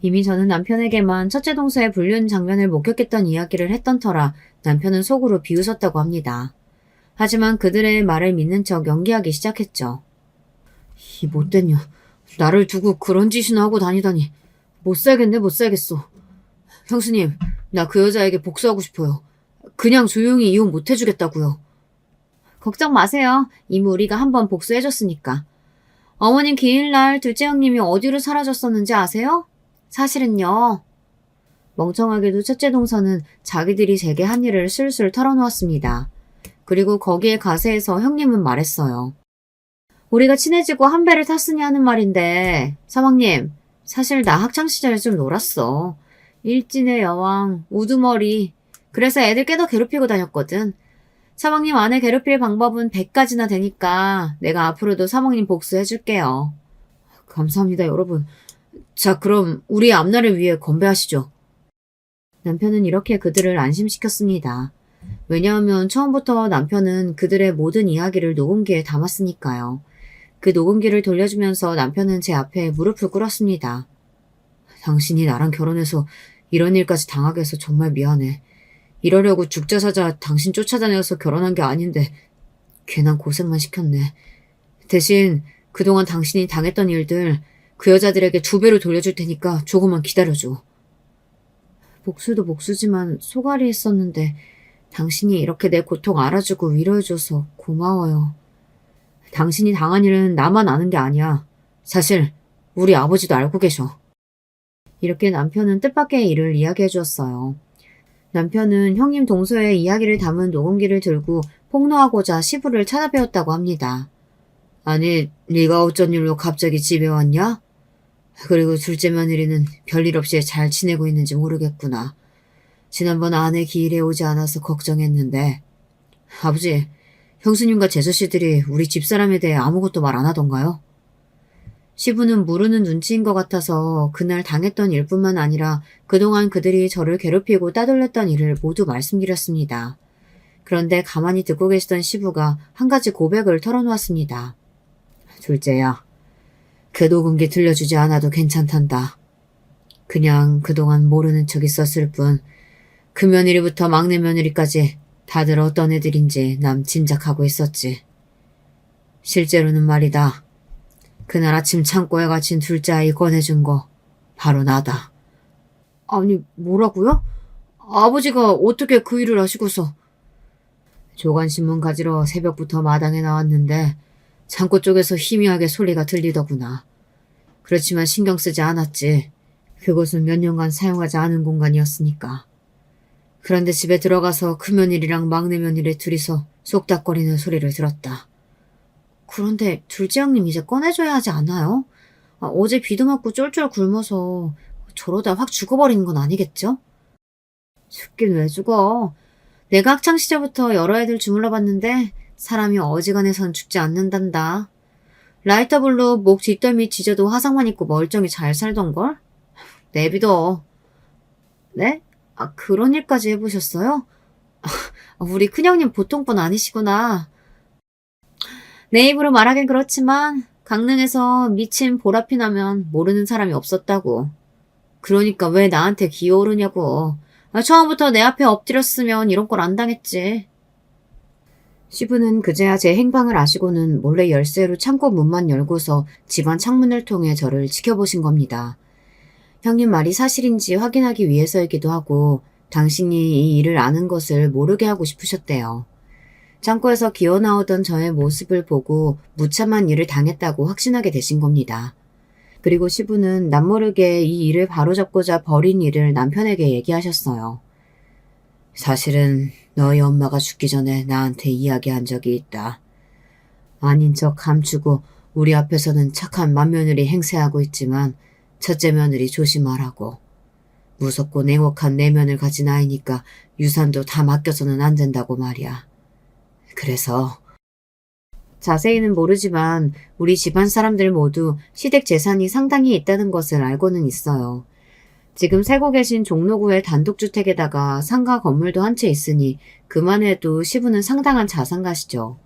이미 저는 남편에게만 첫째 동서의 불륜 장면을 목격했던 이야기를 했던 터라 남편은 속으로 비웃었다고 합니다. 하지만 그들의 말을 믿는 척 연기하기 시작했죠. 이 못된 년, 나를 두고 그런 짓이나 하고 다니다니. 못 살겠어. 형수님, 나 그 여자에게 복수하고 싶어요. 그냥 조용히 이혼 못 해주겠다고요. 걱정 마세요. 이미 우리가 한번 복수해줬으니까. 어머님 기일날 둘째 형님이 어디로 사라졌었는지 아세요? 사실은요. 멍청하게도 첫째 동서는 자기들이 제게 한 일을 술술 털어놓았습니다. 그리고 거기에 가세해서 형님은 말했어요. 우리가 친해지고 한 배를 탔으니 하는 말인데 사방님, 사실 나 학창시절에 좀 놀았어. 일진의 여왕, 우두머리. 그래서 애들 꽤나 괴롭히고 다녔거든. 사방님 아내 괴롭힐 방법은 100가지나 되니까 내가 앞으로도 사방님 복수해줄게요. 감사합니다, 여러분. 자, 그럼 우리 앞날을 위해 건배하시죠. 남편은 이렇게 그들을 안심시켰습니다. 왜냐하면 처음부터 남편은 그들의 모든 이야기를 녹음기에 담았으니까요. 그 녹음기를 돌려주면서 남편은 제 앞에 무릎을 꿇었습니다. 당신이 나랑 결혼해서 이런 일까지 당하게 해서 정말 미안해. 이러려고 죽자 사자 당신 쫓아다녀서 결혼한 게 아닌데 괜한 고생만 시켰네. 대신 그동안 당신이 당했던 일들 그 여자들에게 2배로 돌려줄 테니까 조금만 기다려줘. 복수도 복수지만 소갈이 했었는데 당신이 이렇게 내 고통 알아주고 위로해줘서 고마워요. 당신이 당한 일은 나만 아는 게 아니야. 사실 우리 아버지도 알고 계셔. 이렇게 남편은 뜻밖의 일을 이야기해 주었어요. 남편은 형님 동서의 이야기를 담은 녹음기를 들고 폭로하고자 시부를 찾아뵈었다고 합니다. 아니, 네가 어쩐 일로 갑자기 집에 왔냐? 그리고 둘째 며느리는 별일 없이 잘 지내고 있는지 모르겠구나. 지난번 아내 기일에 오지 않아서 걱정했는데. 아버지, 형수님과 재수씨들이 우리 집사람에 대해 아무것도 말 안 하던가요? 시부는 모르는 눈치인 것 같아서 그날 당했던 일뿐만 아니라 그동안 그들이 저를 괴롭히고 따돌렸던 일을 모두 말씀드렸습니다. 그런데 가만히 듣고 계시던 시부가 한 가지 고백을 털어놓았습니다. 둘째야, 그 녹음기 들려주지 않아도 괜찮단다. 그냥 그동안 모르는 척 있었을 뿐 그 며느리부터 막내 며느리까지 다들 어떤 애들인지 남 짐작하고 있었지. 실제로는 말이다. 그날 아침 창고에 갇힌 둘째 아이 꺼내준 거 바로 나다. 아니, 뭐라고요? 아버지가 어떻게 그 일을 하시고서? 조간신문 가지러 새벽부터 마당에 나왔는데 창고 쪽에서 희미하게 소리가 들리더구나. 그렇지만 신경 쓰지 않았지. 그곳은 몇 년간 사용하지 않은 공간이었으니까. 그런데 집에 들어가서 큰며느리랑 막내 며느리 둘이서 쏙닥거리는 소리를 들었다. 그런데 둘째 형님 이제 꺼내줘야 하지 않아요? 어제 비도 맞고 쫄쫄 굶어서 저러다 확 죽어버리는 건 아니겠죠? 죽긴 왜 죽어? 내가 학창시절부터 여러 애들 주물러 봤는데 사람이 어지간해선 죽지 않는단다. 라이터블로 목 뒷덜미 지져도 화상만 입고 멀쩡히 잘 살던걸? 내비둬. 네? 그런 일까지 해보셨어요? 우리 큰형님 보통 분 아니시구나. 내 입으로 말하긴 그렇지만 강릉에서 미친 보라피 나면 모르는 사람이 없었다고. 그러니까 왜 나한테 기어오르냐고. 처음부터 내 앞에 엎드렸으면 이런 걸 안 당했지. 시부는 그제야 제 행방을 아시고는 몰래 열쇠로 창고 문만 열고서 집안 창문을 통해 저를 지켜보신 겁니다. 형님 말이 사실인지 확인하기 위해서이기도 하고 당신이 이 일을 아는 것을 모르게 하고 싶으셨대요. 창고에서 기어나오던 저의 모습을 보고 무참한 일을 당했다고 확신하게 되신 겁니다. 그리고 시부는 남모르게 이 일을 바로잡고자 벌인 일을 남편에게 얘기하셨어요. 사실은 너희 엄마가 죽기 전에 나한테 이야기한 적이 있다. 아닌 척 감추고 우리 앞에서는 착한 맏며느리 행세하고 있지만 첫째 며느리 조심하라고. 무섭고 냉혹한 내면을 가진 아이니까 유산도 다 맡겨서는 안 된다고 말이야. 그래서 자세히는 모르지만 우리 집안 사람들 모두 시댁 재산이 상당히 있다는 것을 알고는 있어요. 지금 살고 계신 종로구의 단독주택에다가 상가 건물도 한 채 있으니 그만 해도 시부는 상당한 자산가시죠.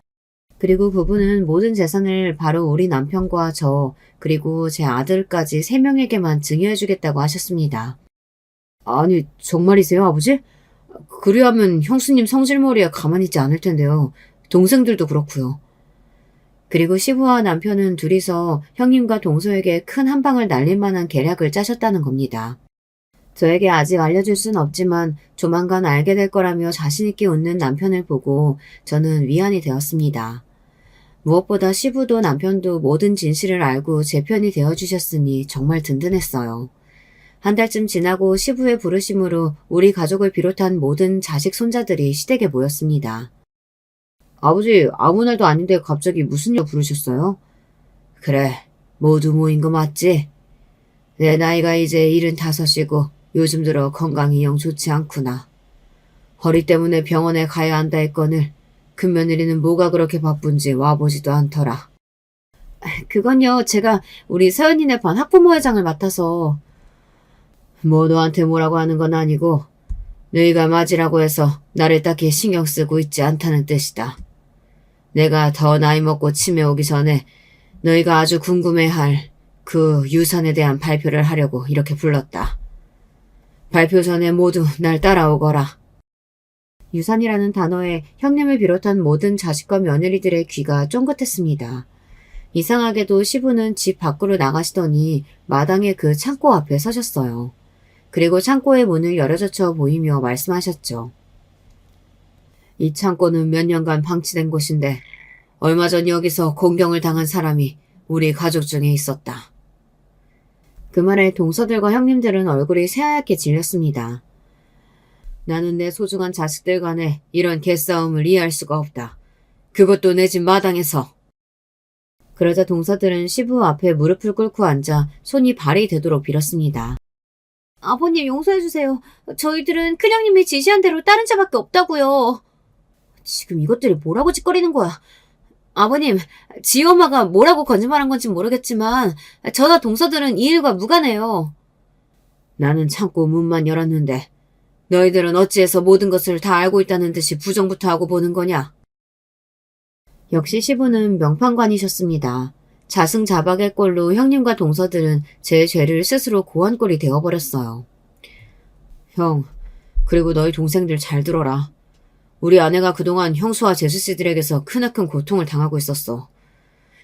그리고 그분은 모든 재산을 바로 우리 남편과 저 그리고 제 아들까지 3명에게만 증여해주겠다고 하셨습니다. 아니 정말이세요 아버지? 그리하면 형수님 성질머리에 가만히 있지 않을 텐데요. 동생들도 그렇고요. 그리고 시부와 남편은 둘이서 형님과 동서에게 큰 한방을 날릴 만한 계략을 짜셨다는 겁니다. 저에게 아직 알려줄 순 없지만 조만간 알게 될 거라며 자신있게 웃는 남편을 보고 저는 위안이 되었습니다. 무엇보다 시부도 남편도 모든 진실을 알고 제 편이 되어주셨으니 정말 든든했어요. 한 달쯤 지나고 시부의 부르심으로 우리 가족을 비롯한 모든 자식 손자들이 시댁에 모였습니다. 아버지, 아무 날도 아닌데 갑자기 무슨 일 부르셨어요? 그래, 모두 모인 거 맞지? 내 나이가 이제 75이고 요즘 들어 건강이 영 좋지 않구나. 허리 때문에 병원에 가야 한다 했거늘 큰며느리는 뭐가 그렇게 바쁜지 와보지도 않더라. 그건요, 제가 우리 서연이네 반 학부모회장을 맡아서. 뭐 너한테 뭐라고 하는 건 아니고 너희가 맞으라고 해서 나를 딱히 신경 쓰고 있지 않다는 뜻이다. 내가 더 나이 먹고 치매 오기 전에 너희가 아주 궁금해할 그 유산에 대한 발표를 하려고 이렇게 불렀다. 발표 전에 모두 날 따라오거라. 유산이라는 단어에 형님을 비롯한 모든 자식과 며느리들의 귀가 쫑긋했습니다. 이상하게도 시부는 집 밖으로 나가시더니 마당의 그 창고 앞에 서셨어요. 그리고 창고의 문을 열어젖혀 보이며 말씀하셨죠. 이 창고는 몇 년간 방치된 곳인데 얼마 전 여기서 공경을 당한 사람이 우리 가족 중에 있었다. 그 말에 동서들과 형님들은 얼굴이 새하얗게 질렸습니다. 나는 내 소중한 자식들 간에 이런 개싸움을 이해할 수가 없다. 그것도 내 집 마당에서. 그러자 동서들은 시부 앞에 무릎을 꿇고 앉아 손이 발이 되도록 빌었습니다. 아버님 용서해주세요. 저희들은 큰형님이 지시한 대로 따른 자밖에 없다고요. 지금 이것들이 뭐라고 짓거리는 거야. 아버님, 지희 엄마가 뭐라고 거짓말한 건지 모르겠지만 저나 동서들은 이 일과 무관해요. 나는 참고 문만 열었는데 너희들은 어찌해서 모든 것을 다 알고 있다는 듯이 부정부터 하고 보는 거냐? 역시 시부는 명판관이셨습니다. 자승자박의 꼴로 형님과 동서들은 제 죄를 스스로 고한 꼴이 되어버렸어요. 형, 그리고 너희 동생들 잘 들어라. 우리 아내가 그동안 형수와 제수씨들에게서 크나큰 고통을 당하고 있었어.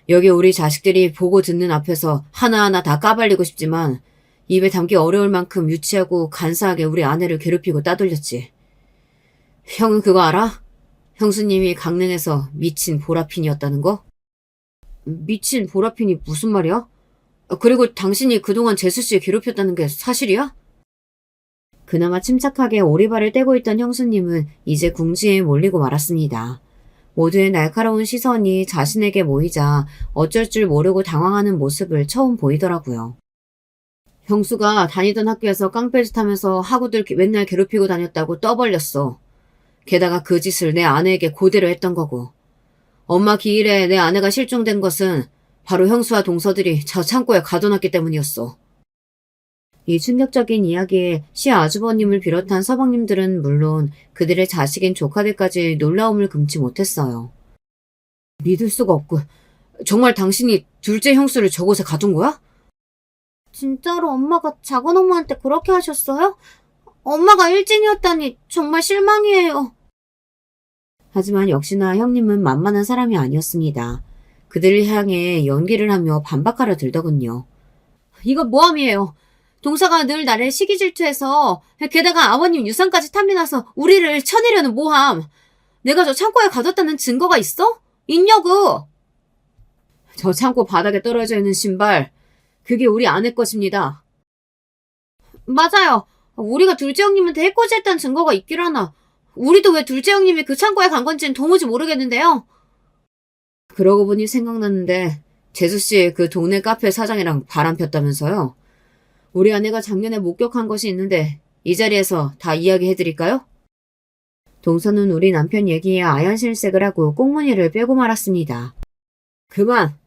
여기 우리 자식들이 보고 듣는 앞에서 하나하나 다 까발리고 싶지만 입에 담기 어려울 만큼 유치하고 간사하게 우리 아내를 괴롭히고 따돌렸지. 형은 그거 알아? 형수님이 강릉에서 미친 보라핀이었다는 거? 미친 보라핀이 무슨 말이야? 그리고 당신이 그동안 제수씨 괴롭혔다는 게 사실이야? 그나마 침착하게 오리발을 떼고 있던 형수님은 이제 궁지에 몰리고 말았습니다. 모두의 날카로운 시선이 자신에게 모이자 어쩔 줄 모르고 당황하는 모습을 처음 보이더라고요. 형수가 다니던 학교에서 깡패짓 하면서 학우들 맨날 괴롭히고 다녔다고 떠벌렸어. 게다가 그 짓을 내 아내에게 그대로 했던 거고. 엄마 기일에 내 아내가 실종된 것은 바로 형수와 동서들이 저 창고에 가둬놨기 때문이었어. 이 충격적인 이야기에 시아주버님을 비롯한 서방님들은 물론 그들의 자식인 조카들까지 놀라움을 금치 못했어요. 믿을 수가 없고 정말 당신이 둘째 형수를 저곳에 가둔 거야? 진짜로 엄마가 작은 엄마한테 그렇게 하셨어요? 엄마가 일진이었다니 정말 실망이에요. 하지만 역시나 형님은 만만한 사람이 아니었습니다. 그들을 향해 연기를 하며 반박하려 들더군요. 이거 모함이에요. 동서가 늘 나를 시기 질투해서 게다가 아버님 유산까지 탐내놔서 우리를 쳐내려는 모함. 내가 저 창고에 가뒀다는 증거가 있어? 있냐고. 저 창고 바닥에 떨어져 있는 신발, 그게 우리 아내 것입니다. 맞아요. 우리가 둘째 형님한테 해코지했다는 증거가 있길 하나. 우리도 왜 둘째 형님이 그 창고에 간 건지는 도무지 모르겠는데요. 그러고 보니 생각났는데 재수씨 그 동네 카페 사장이랑 바람 폈다면서요? 우리 아내가 작년에 목격한 것이 있는데 이 자리에서 다 이야기해드릴까요? 동서는 우리 남편 얘기에 아연실색을 하고 꽁무니를 빼고 말았습니다. 그만!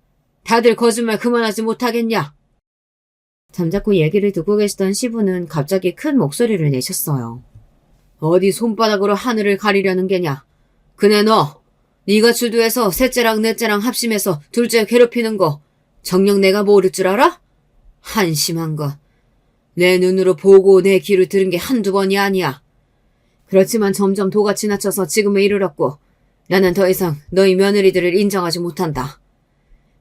다들 거짓말 그만하지 못하겠냐? 잠자코 얘기를 듣고 계시던 시부는 갑자기 큰 목소리를 내셨어요. 어디 손바닥으로 하늘을 가리려는 게냐? 그네 너! 네가 주도해서 셋째랑 넷째랑 합심해서 둘째 괴롭히는 거 정녕 내가 모를 줄 알아? 한심한 거. 내 눈으로 보고 내 귀로 들은 게 한두 번이 아니야. 그렇지만 점점 도가 지나쳐서 지금에 이르렀고 나는 더 이상 너희 며느리들을 인정하지 못한다.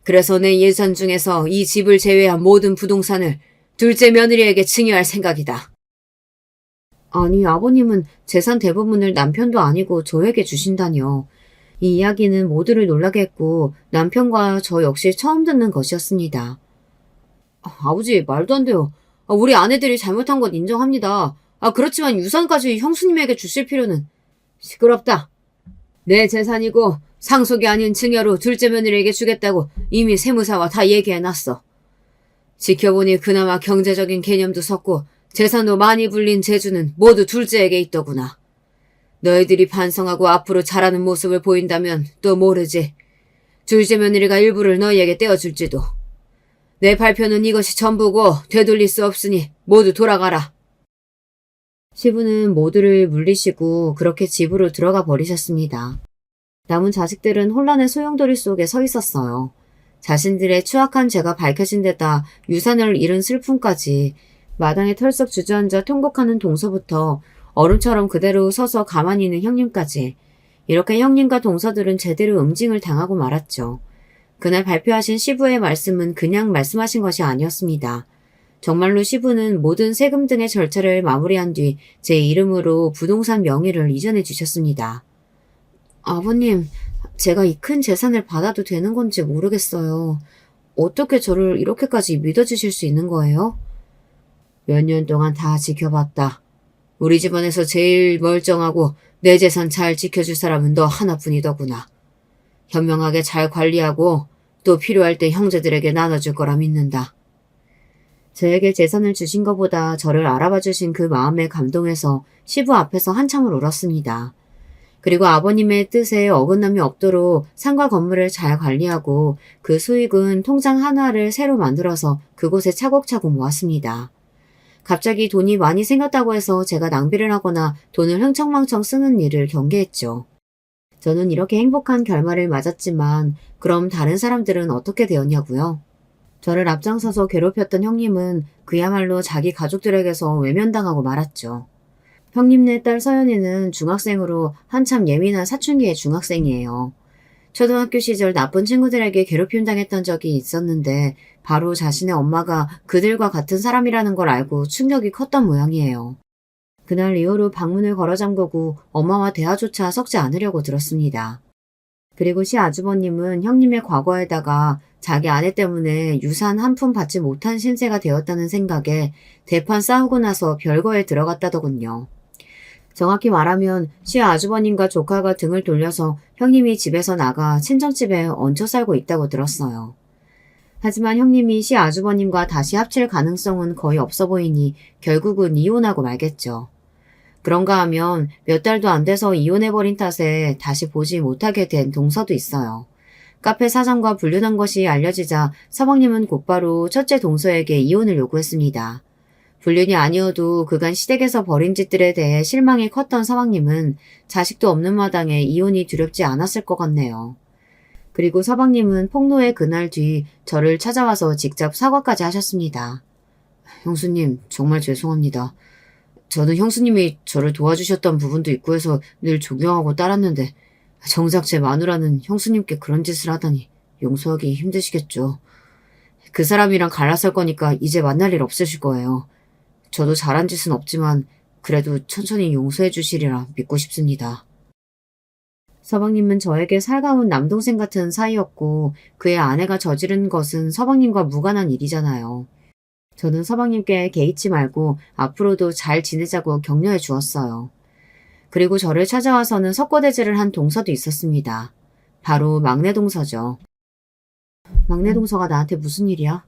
그래서 내 예산 중에서 이 집을 제외한 모든 부동산을 둘째 며느리에게 증여할 생각이다. 아니, 아버님은 재산 대부분을 남편도 아니고 저에게 주신다니요. 이 이야기는 모두를 놀라게 했고 남편과 저 역시 처음 듣는 것이었습니다. 아버지, 말도 안 돼요. 우리 아내들이 잘못한 건 인정합니다. 그렇지만 유산까지 형수님에게 주실 필요는... 시끄럽다. 내 재산이고 상속이 아닌 증여로 둘째 며느리에게 주겠다고 이미 세무사와 다 얘기해놨어. 지켜보니 그나마 경제적인 개념도 섰고 재산도 많이 불린 재주는 모두 둘째에게 있더구나. 너희들이 반성하고 앞으로 잘하는 모습을 보인다면 또 모르지. 둘째 며느리가 일부를 너희에게 떼어줄지도. 내 발표는 이것이 전부고 되돌릴 수 없으니 모두 돌아가라. 시부는 모두를 물리시고 그렇게 집으로 들어가 버리셨습니다. 남은 자식들은 혼란의 소용돌이 속에 서 있었어요. 자신들의 추악한 죄가 밝혀진 데다 유산을 잃은 슬픔까지 마당에 털썩 주저앉아 통곡하는 동서부터 얼음처럼 그대로 서서 가만히 있는 형님까지 이렇게 형님과 동서들은 제대로 응징을 당하고 말았죠. 그날 발표하신 시부의 말씀은 그냥 말씀하신 것이 아니었습니다. 정말로 시부는 모든 세금 등의 절차를 마무리한 뒤 제 이름으로 부동산 명의를 이전해 주셨습니다. 아버님, 제가 이 큰 재산을 받아도 되는 건지 모르겠어요. 어떻게 저를 이렇게까지 믿어주실 수 있는 거예요? 몇 년 동안 다 지켜봤다. 우리 집안에서 제일 멀쩡하고 내 재산 잘 지켜줄 사람은 너 하나뿐이더구나. 현명하게 잘 관리하고 또 필요할 때 형제들에게 나눠줄 거라 믿는다. 저에게 재산을 주신 것보다 저를 알아봐 주신 그 마음에 감동해서 시부 앞에서 한참을 울었습니다. 그리고 아버님의 뜻에 어긋남이 없도록 상가 건물을 잘 관리하고 그 수익은 통장 하나를 새로 만들어서 그곳에 차곡차곡 모았습니다. 갑자기 돈이 많이 생겼다고 해서 제가 낭비를 하거나 돈을 흥청망청 쓰는 일을 경계했죠. 저는 이렇게 행복한 결말을 맞았지만 그럼 다른 사람들은 어떻게 되었냐고요? 저를 앞장서서 괴롭혔던 형님은 그야말로 자기 가족들에게서 외면당하고 말았죠. 형님네 딸 서연이는 중학생으로 한참 예민한 사춘기의 중학생이에요. 초등학교 시절 나쁜 친구들에게 괴롭힘 당했던 적이 있었는데 바로 자신의 엄마가 그들과 같은 사람이라는 걸 알고 충격이 컸던 모양이에요. 그날 이후로 방문을 걸어 잠그고 엄마와 대화조차 섞지 않으려고 들었습니다. 그리고 시아주버님은 형님의 과거에다가 자기 아내 때문에 유산 한 푼 받지 못한 신세가 되었다는 생각에 대판 싸우고 나서 별거에 들어갔다더군요. 정확히 말하면 시아주버님과 조카가 등을 돌려서 형님이 집에서 나가 친정집에 얹혀 살고 있다고 들었어요. 하지만 형님이 시아주버님과 다시 합칠 가능성은 거의 없어 보이니 결국은 이혼하고 말겠죠. 그런가 하면 몇 달도 안 돼서 이혼해버린 탓에 다시 보지 못하게 된 동서도 있어요. 카페 사장과 불륜한 것이 알려지자 서방님은 곧바로 첫째 동서에게 이혼을 요구했습니다. 불륜이 아니어도 그간 시댁에서 벌인 짓들에 대해 실망이 컸던 서방님은 자식도 없는 마당에 이혼이 두렵지 않았을 것 같네요. 그리고 서방님은 폭로의 그날 뒤 저를 찾아와서 직접 사과까지 하셨습니다. 형수님, 정말 죄송합니다. 저는 형수님이 저를 도와주셨던 부분도 있고 해서 늘 존경하고 따랐는데 정작 제 마누라는 형수님께 그런 짓을 하다니 용서하기 힘드시겠죠. 그 사람이랑 갈라설 거니까 이제 만날 일 없으실 거예요. 저도 잘한 짓은 없지만 그래도 천천히 용서해 주시리라 믿고 싶습니다. 서방님은 저에게 살가운 남동생 같은 사이였고 그의 아내가 저지른 것은 서방님과 무관한 일이잖아요. 저는 서방님께 개의치 말고 앞으로도 잘 지내자고 격려해 주었어요. 그리고 저를 찾아와서는 석고대죄를 한 동서도 있었습니다. 바로 막내 동서죠. 막내 동서가 나한테 무슨 일이야?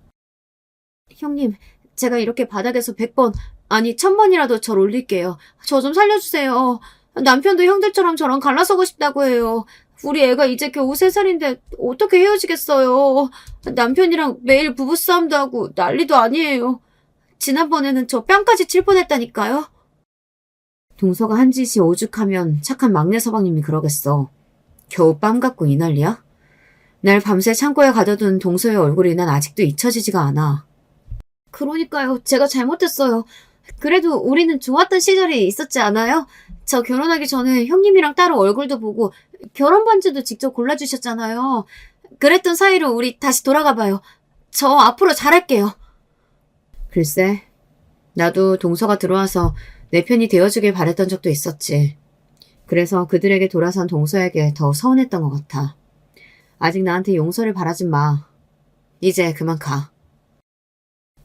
형님, 제가 이렇게 바닥에서 100번, 아니 1000번이라도 절 올릴게요. 저 좀 살려주세요. 남편도 형들처럼 저랑 갈라서고 싶다고 해요. 우리 애가 이제 겨우 3살인데 어떻게 헤어지겠어요. 남편이랑 매일 부부싸움도 하고 난리도 아니에요. 지난번에는 저 뺨까지 칠 뻔했다니까요. 동서가 한 짓이 오죽하면 착한 막내 서방님이 그러겠어. 겨우 뺨 갖고 이 난리야? 날 밤새 창고에 가둬둔 동서의 얼굴이 난 아직도 잊혀지지가 않아. 그러니까요. 제가 잘못했어요. 그래도 우리는 좋았던 시절이 있었지 않아요? 저 결혼하기 전에 형님이랑 따로 얼굴도 보고 결혼 반지도 직접 골라주셨잖아요. 그랬던 사이로 우리 다시 돌아가봐요. 저 앞으로 잘할게요. 글쎄, 나도 동서가 들어와서 내 편이 되어주길 바랬던 적도 있었지. 그래서 그들에게 돌아선 동서에게 더 서운했던 것 같아. 아직 나한테 용서를 바라진 마. 이제 그만 가.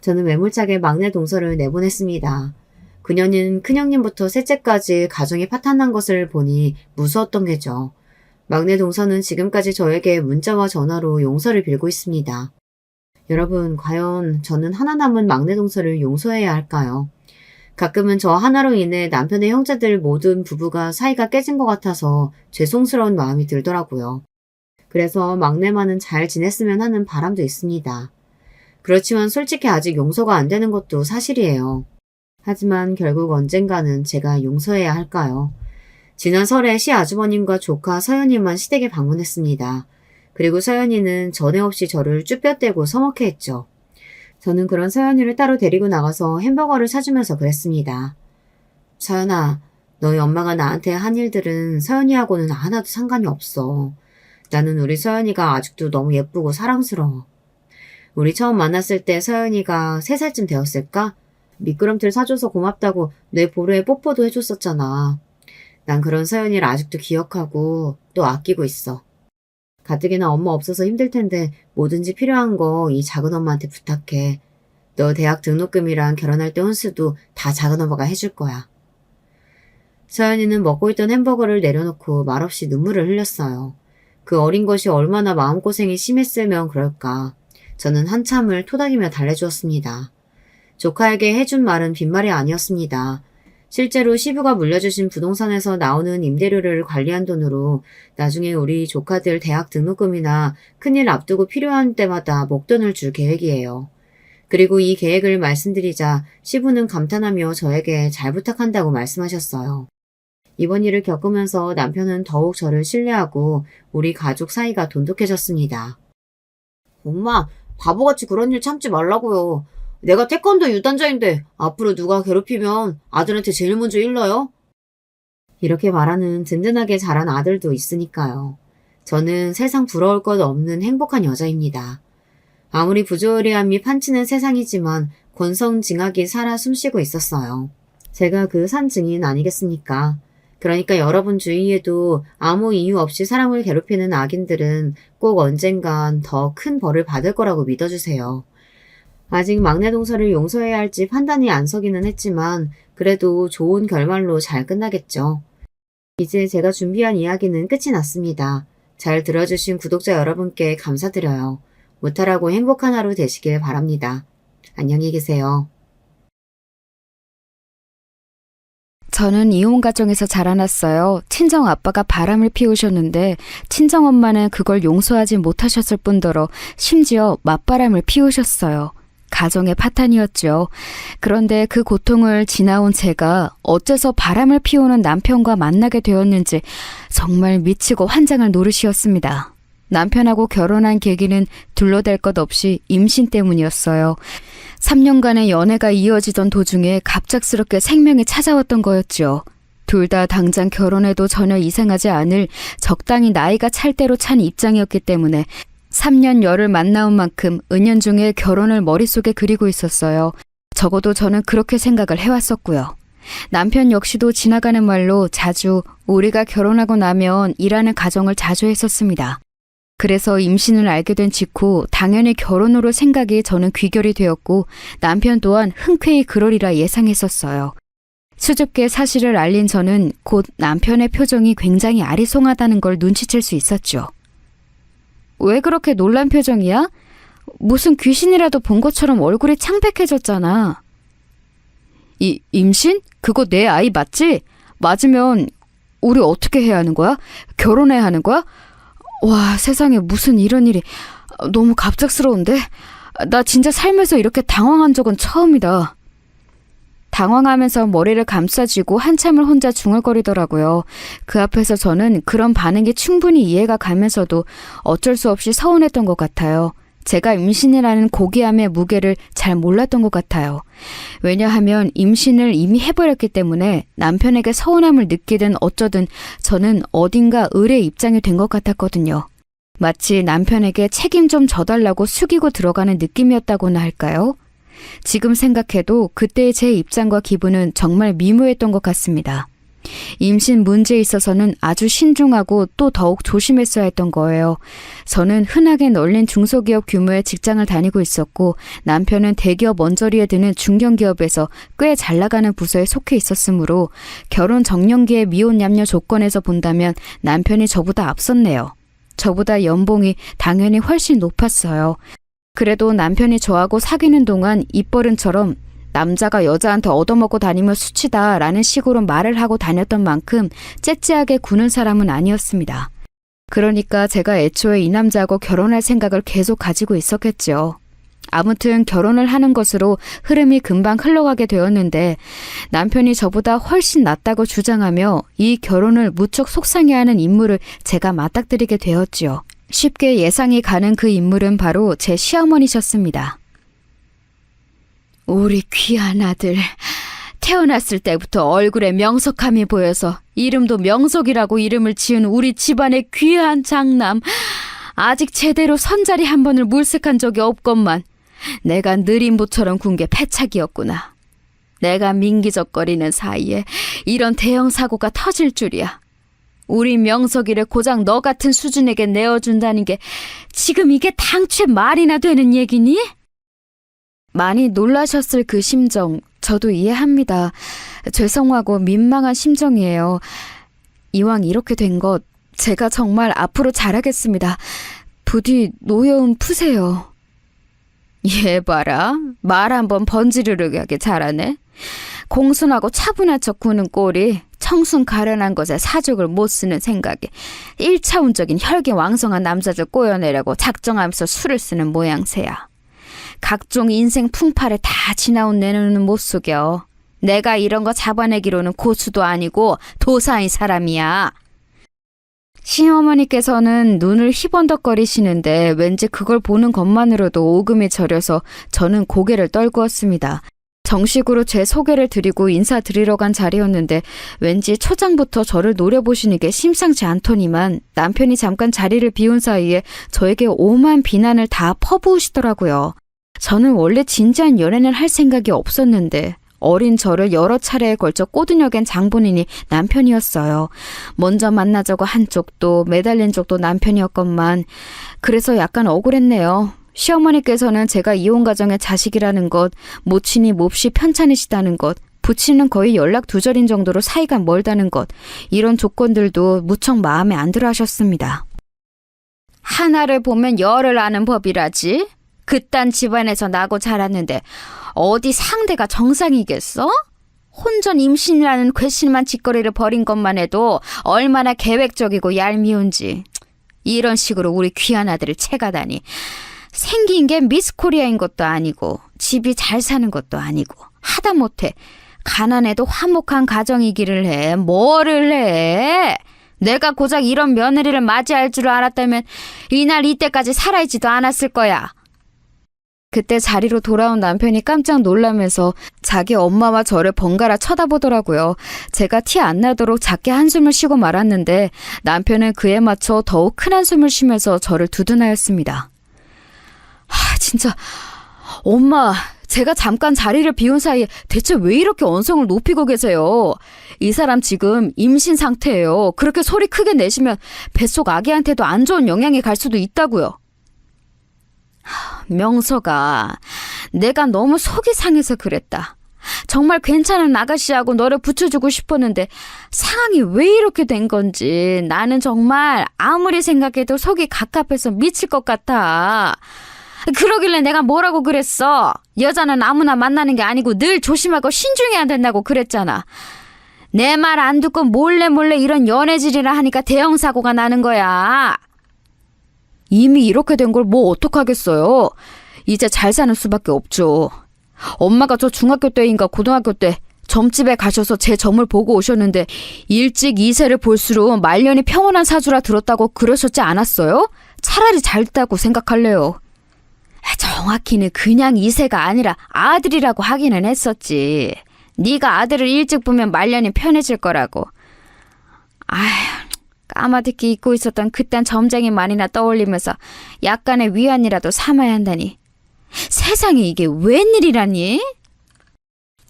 저는 매몰차게 막내 동서를 내보냈습니다. 그녀는 큰형님부터 셋째까지 가정이 파탄난 것을 보니 무서웠던 게죠. 막내 동서는 지금까지 저에게 문자와 전화로 용서를 빌고 있습니다. 여러분, 과연 저는 하나 남은 막내 동서를 용서해야 할까요? 가끔은 저 하나로 인해 남편의 형제들 모든 부부가 사이가 깨진 것 같아서 죄송스러운 마음이 들더라고요. 그래서 막내만은 잘 지냈으면 하는 바람도 있습니다. 그렇지만 솔직히 아직 용서가 안 되는 것도 사실이에요. 하지만 결국 언젠가는 제가 용서해야 할까요? 지난 설에 시아주버님과 조카 서연이만 시댁에 방문했습니다. 그리고 서연이는 전에 없이 저를 쭈뼛대고 서먹해 했죠. 저는 그런 서연이를 따로 데리고 나가서 햄버거를 사주면서 그랬습니다. 서연아, 너희 엄마가 나한테 한 일들은 서연이하고는 하나도 상관이 없어. 나는 우리 서연이가 아직도 너무 예쁘고 사랑스러워. 우리 처음 만났을 때 서연이가 3살쯤 되었을까? 미끄럼틀 사줘서 고맙다고 내 볼에 뽀뽀도 해줬었잖아. 난 그런 서연이를 아직도 기억하고 또 아끼고 있어. 가뜩이나 엄마 없어서 힘들 텐데 뭐든지 필요한 거 이 작은 엄마한테 부탁해. 너 대학 등록금이랑 결혼할 때 혼수도 다 작은 엄마가 해줄 거야. 서연이는 먹고 있던 햄버거를 내려놓고 말없이 눈물을 흘렸어요. 그 어린 것이 얼마나 마음고생이 심했으면 그럴까. 저는 한참을 토닥이며 달래주었습니다. 조카에게 해준 말은 빈말이 아니었습니다. 실제로 시부가 물려주신 부동산에서 나오는 임대료를 관리한 돈으로 나중에 우리 조카들 대학 등록금이나 큰일 앞두고 필요한 때마다 목돈을 줄 계획이에요. 그리고 이 계획을 말씀드리자 시부는 감탄하며 저에게 잘 부탁한다고 말씀하셨어요. 이번 일을 겪으면서 남편은 더욱 저를 신뢰하고 우리 가족 사이가 돈독해졌습니다. 엄마, 바보같이 그런 일 참지 말라고요. 내가 태권도 유단자인데 앞으로 누가 괴롭히면 아들한테 제일 먼저 일러요? 이렇게 말하는 든든하게 자란 아들도 있으니까요. 저는 세상 부러울 것 없는 행복한 여자입니다. 아무리 부조리함이 판치는 세상이지만 권성징악이 살아 숨쉬고 있었어요. 제가 그 산 증인 아니겠습니까? 그러니까 여러분 주위에도 아무 이유 없이 사람을 괴롭히는 악인들은 꼭 언젠간 더 큰 벌을 받을 거라고 믿어주세요. 아직 막내 동서를 용서해야 할지 판단이 안 서기는 했지만 그래도 좋은 결말로 잘 끝나겠죠. 이제 제가 준비한 이야기는 끝이 났습니다. 잘 들어주신 구독자 여러분께 감사드려요. 무탈하고 행복한 하루 되시길 바랍니다. 안녕히 계세요. 저는 이혼 가정에서 자라났어요. 친정 아빠가 바람을 피우셨는데 친정 엄마는 그걸 용서하지 못하셨을 뿐더러 심지어 맞바람을 피우셨어요. 가정의 파탄이었죠. 그런데 그 고통을 지나온 제가 어째서 바람을 피우는 남편과 만나게 되었는지 정말 미치고 환장할 노릇이었습니다. 남편하고 결혼한 계기는 둘러댈 것 없이 임신 때문이었어요. 3년간의 연애가 이어지던 도중에 갑작스럽게 생명이 찾아왔던 거였죠. 둘 다 당장 결혼해도 전혀 이상하지 않을 적당히 나이가 찰 대로 찬 입장이었기 때문에 3년 열을 만나온 만큼 은연중에 결혼을 머릿속에 그리고 있었어요. 적어도 저는 그렇게 생각을 해왔었고요. 남편 역시도 지나가는 말로 자주 우리가 결혼하고 나면 일하는 가정을 자주 했었습니다. 그래서 임신을 알게 된 직후 당연히 결혼으로 생각이 저는 귀결이 되었고 남편 또한 흔쾌히 그러리라 예상했었어요. 수줍게 사실을 알린 저는 곧 남편의 표정이 굉장히 아리송하다는 걸 눈치챌 수 있었죠. 왜 그렇게 놀란 표정이야? 무슨 귀신이라도 본 것처럼 얼굴이 창백해졌잖아. 임신? 그거 내 아이 맞지? 맞으면 우리 어떻게 해야 하는 거야? 결혼해야 하는 거야? 와, 세상에 무슨 이런 일이. 너무 갑작스러운데? 나 진짜 살면서 이렇게 당황한 적은 처음이다. 당황하면서 머리를 감싸쥐고 한참을 혼자 중얼거리더라고요. 그 앞에서 저는 그런 반응이 충분히 이해가 가면서도 어쩔 수 없이 서운했던 것 같아요. 제가 임신이라는 고귀함의 무게를 잘 몰랐던 것 같아요. 왜냐하면 임신을 이미 해버렸기 때문에 남편에게 서운함을 느끼든 어쩌든 저는 어딘가 을의 입장이 된 것 같았거든요. 마치 남편에게 책임 좀 져달라고 숙이고 들어가는 느낌이었다고나 할까요? 지금 생각해도 그때의 제 입장과 기분은 정말 미묘했던 것 같습니다. 임신 문제에 있어서는 아주 신중하고 또 더욱 조심했어야 했던 거예요. 저는 흔하게 널린 중소기업 규모의 직장을 다니고 있었고 남편은 대기업 언저리에 드는 중견기업에서 꽤 잘 나가는 부서에 속해 있었으므로 결혼 정년기의 미혼 얌녀 조건에서 본다면 남편이 저보다 앞섰네요. 저보다 연봉이 당연히 훨씬 높았어요. 그래도 남편이 저하고 사귀는 동안 입버릇처럼 남자가 여자한테 얻어먹고 다니면 수치다 라는 식으로 말을 하고 다녔던 만큼 째째하게 구는 사람은 아니었습니다. 그러니까 제가 애초에 이 남자하고 결혼할 생각을 계속 가지고 있었겠죠. 아무튼 결혼을 하는 것으로 흐름이 금방 흘러가게 되었는데 남편이 저보다 훨씬 낫다고 주장하며 이 결혼을 무척 속상해하는 인물을 제가 맞닥뜨리게 되었지요. 쉽게 예상이 가는 그 인물은 바로 제 시어머니셨습니다. 우리 귀한 아들, 태어났을 때부터 얼굴에 명석함이 보여서 이름도 명석이라고 이름을 지은 우리 집안의 귀한 장남. 아직 제대로 선자리 한 번을 물색한 적이 없건만 내가 느림보처럼 군 게 패착이었구나. 내가 민기적거리는 사이에 이런 대형 사고가 터질 줄이야. 우리 명석이를 고작 너 같은 수준에게 내어준다는 게 지금 이게 당최 말이나 되는 얘기니? 많이 놀라셨을 그 심정 저도 이해합니다. 죄송하고 민망한 심정이에요. 이왕 이렇게 된 것 제가 정말 앞으로 잘하겠습니다. 부디 노여움 푸세요. 얘 봐라. 말 한번 번지르르하게 잘하네. 공손하고 차분한 척 구는 꼴이 청순 가련한 것에 사족을 못 쓰는 생각에 1차원적인 혈기왕성한 남자들 꼬여내려고 작정하면서 술을 쓰는 모양새야. 각종 인생 풍파를 다 지나온 내 눈은 못 속여. 내가 이런 거 잡아내기로는 고수도 아니고 도사인 사람이야. 시어머니께서는 눈을 희번덕거리시는데 왠지 그걸 보는 것만으로도 오금이 저려서 저는 고개를 떨구었습니다. 정식으로 제 소개를 드리고 인사드리러 간 자리였는데 왠지 초장부터 저를 노려보시는 게 심상치 않더니만 남편이 잠깐 자리를 비운 사이에 저에게 오만 비난을 다 퍼부으시더라고요. 저는 원래 진지한 연애는 할 생각이 없었는데 어린 저를 여러 차례에 걸쳐 꼬드겨갠 장본인이 남편이었어요. 먼저 만나자고 한 쪽도 매달린 쪽도 남편이었건만 그래서 약간 억울했네요. 시어머니께서는 제가 이혼 가정의 자식이라는 것, 모친이 몹시 편찮으시다는 것, 부친은 거의 연락 두절인 정도로 사이가 멀다는 것, 이런 조건들도 무척 마음에 안 들어 하셨습니다. 하나를 보면 열을 아는 법이라지? 그딴 집안에서 나고 자랐는데 어디 상대가 정상이겠어? 혼전 임신이라는 괘씸한 짓거리를 벌인 것만 해도 얼마나 계획적이고 얄미운지. 이런 식으로 우리 귀한 아들을 채가다니. 생긴 게 미스 코리아인 것도 아니고 집이 잘 사는 것도 아니고 하다못해 가난해도 화목한 가정이기를 해. 뭐를 해? 내가 고작 이런 며느리를 맞이할 줄 알았다면 이날 이때까지 살아있지도 않았을 거야. 그때 자리로 돌아온 남편이 깜짝 놀라면서 자기 엄마와 저를 번갈아 쳐다보더라고요. 제가 티 안 나도록 작게 한숨을 쉬고 말았는데 남편은 그에 맞춰 더욱 큰 한숨을 쉬면서 저를 두둔하였습니다. 진짜 엄마, 제가 잠깐 자리를 비운 사이에 대체 왜 이렇게 언성을 높이고 계세요? 이 사람 지금 임신 상태예요. 그렇게 소리 크게 내시면 뱃속 아기한테도 안 좋은 영향이 갈 수도 있다고요. 명서가, 내가 너무 속이 상해서 그랬다. 정말 괜찮은 아가씨하고 너를 붙여주고 싶었는데 상황이 왜 이렇게 된 건지 나는 정말 아무리 생각해도 속이 갑갑해서 미칠 것 같아. 그러길래 내가 뭐라고 그랬어? 여자는 아무나 만나는 게 아니고 늘 조심하고 신중해야 된다고 그랬잖아. 내 말 안 듣고 몰래 이런 연애질이라 하니까 대형 사고가 나는 거야. 이미 이렇게 된 걸 뭐 어떡하겠어요. 이제 잘 사는 수밖에 없죠. 엄마가 저 중학교 때인가 고등학교 때 점집에 가셔서 제 점을 보고 오셨는데 일찍 이세를 볼수록 말년이 평온한 사주라 들었다고 그러셨지 않았어요? 차라리 잘 됐다고 생각할래요. 정확히는 그냥 이세가 아니라 아들이라고 하기는 했었지. 네가 아들을 일찍 보면 말년이 편해질 거라고. 아휴, 까마득히 잊고 있었던 그딴 점쟁이 말이나 떠올리면서 약간의 위안이라도 삼아야 한다니. 세상에 이게 웬일이라니?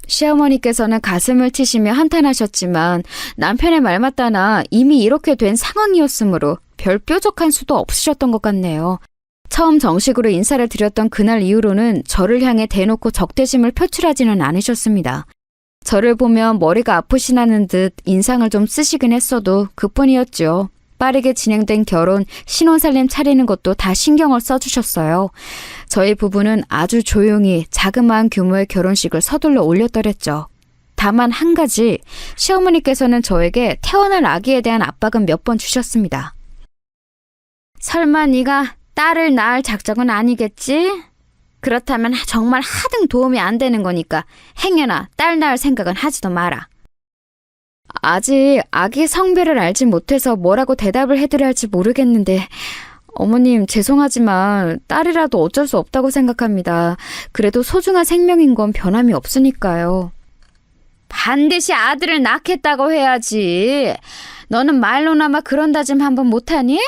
시어머니께서는 가슴을 치시며 한탄하셨지만 남편의 말 맞다나 이미 이렇게 된 상황이었으므로 별 뾰족한 수도 없으셨던 것 같네요. 처음 정식으로 인사를 드렸던 그날 이후로는 저를 향해 대놓고 적대심을 표출하지는 않으셨습니다. 저를 보면 머리가 아프시다는 듯 인상을 좀 쓰시긴 했어도 그뿐이었죠. 빠르게 진행된 결혼, 신혼살림 차리는 것도 다 신경을 써주셨어요. 저희 부부는 아주 조용히 자그마한 규모의 결혼식을 서둘러 올렸더랬죠. 다만 한 가지, 시어머니께서는 저에게 태어날 아기에 대한 압박은 몇 번 주셨습니다. 설마 네가 딸을 낳을 작정은 아니겠지? 그렇다면 정말 하등 도움이 안 되는 거니까 행여나 딸 낳을 생각은 하지도 마라. 아직 아기 성별을 알지 못해서 뭐라고 대답을 해드려야 할지 모르겠는데 어머님 죄송하지만 딸이라도 어쩔 수 없다고 생각합니다. 그래도 소중한 생명인 건 변함이 없으니까요. 반드시 아들을 낳겠다고 해야지. 너는 말로나마 그런 다짐 한번 못하니?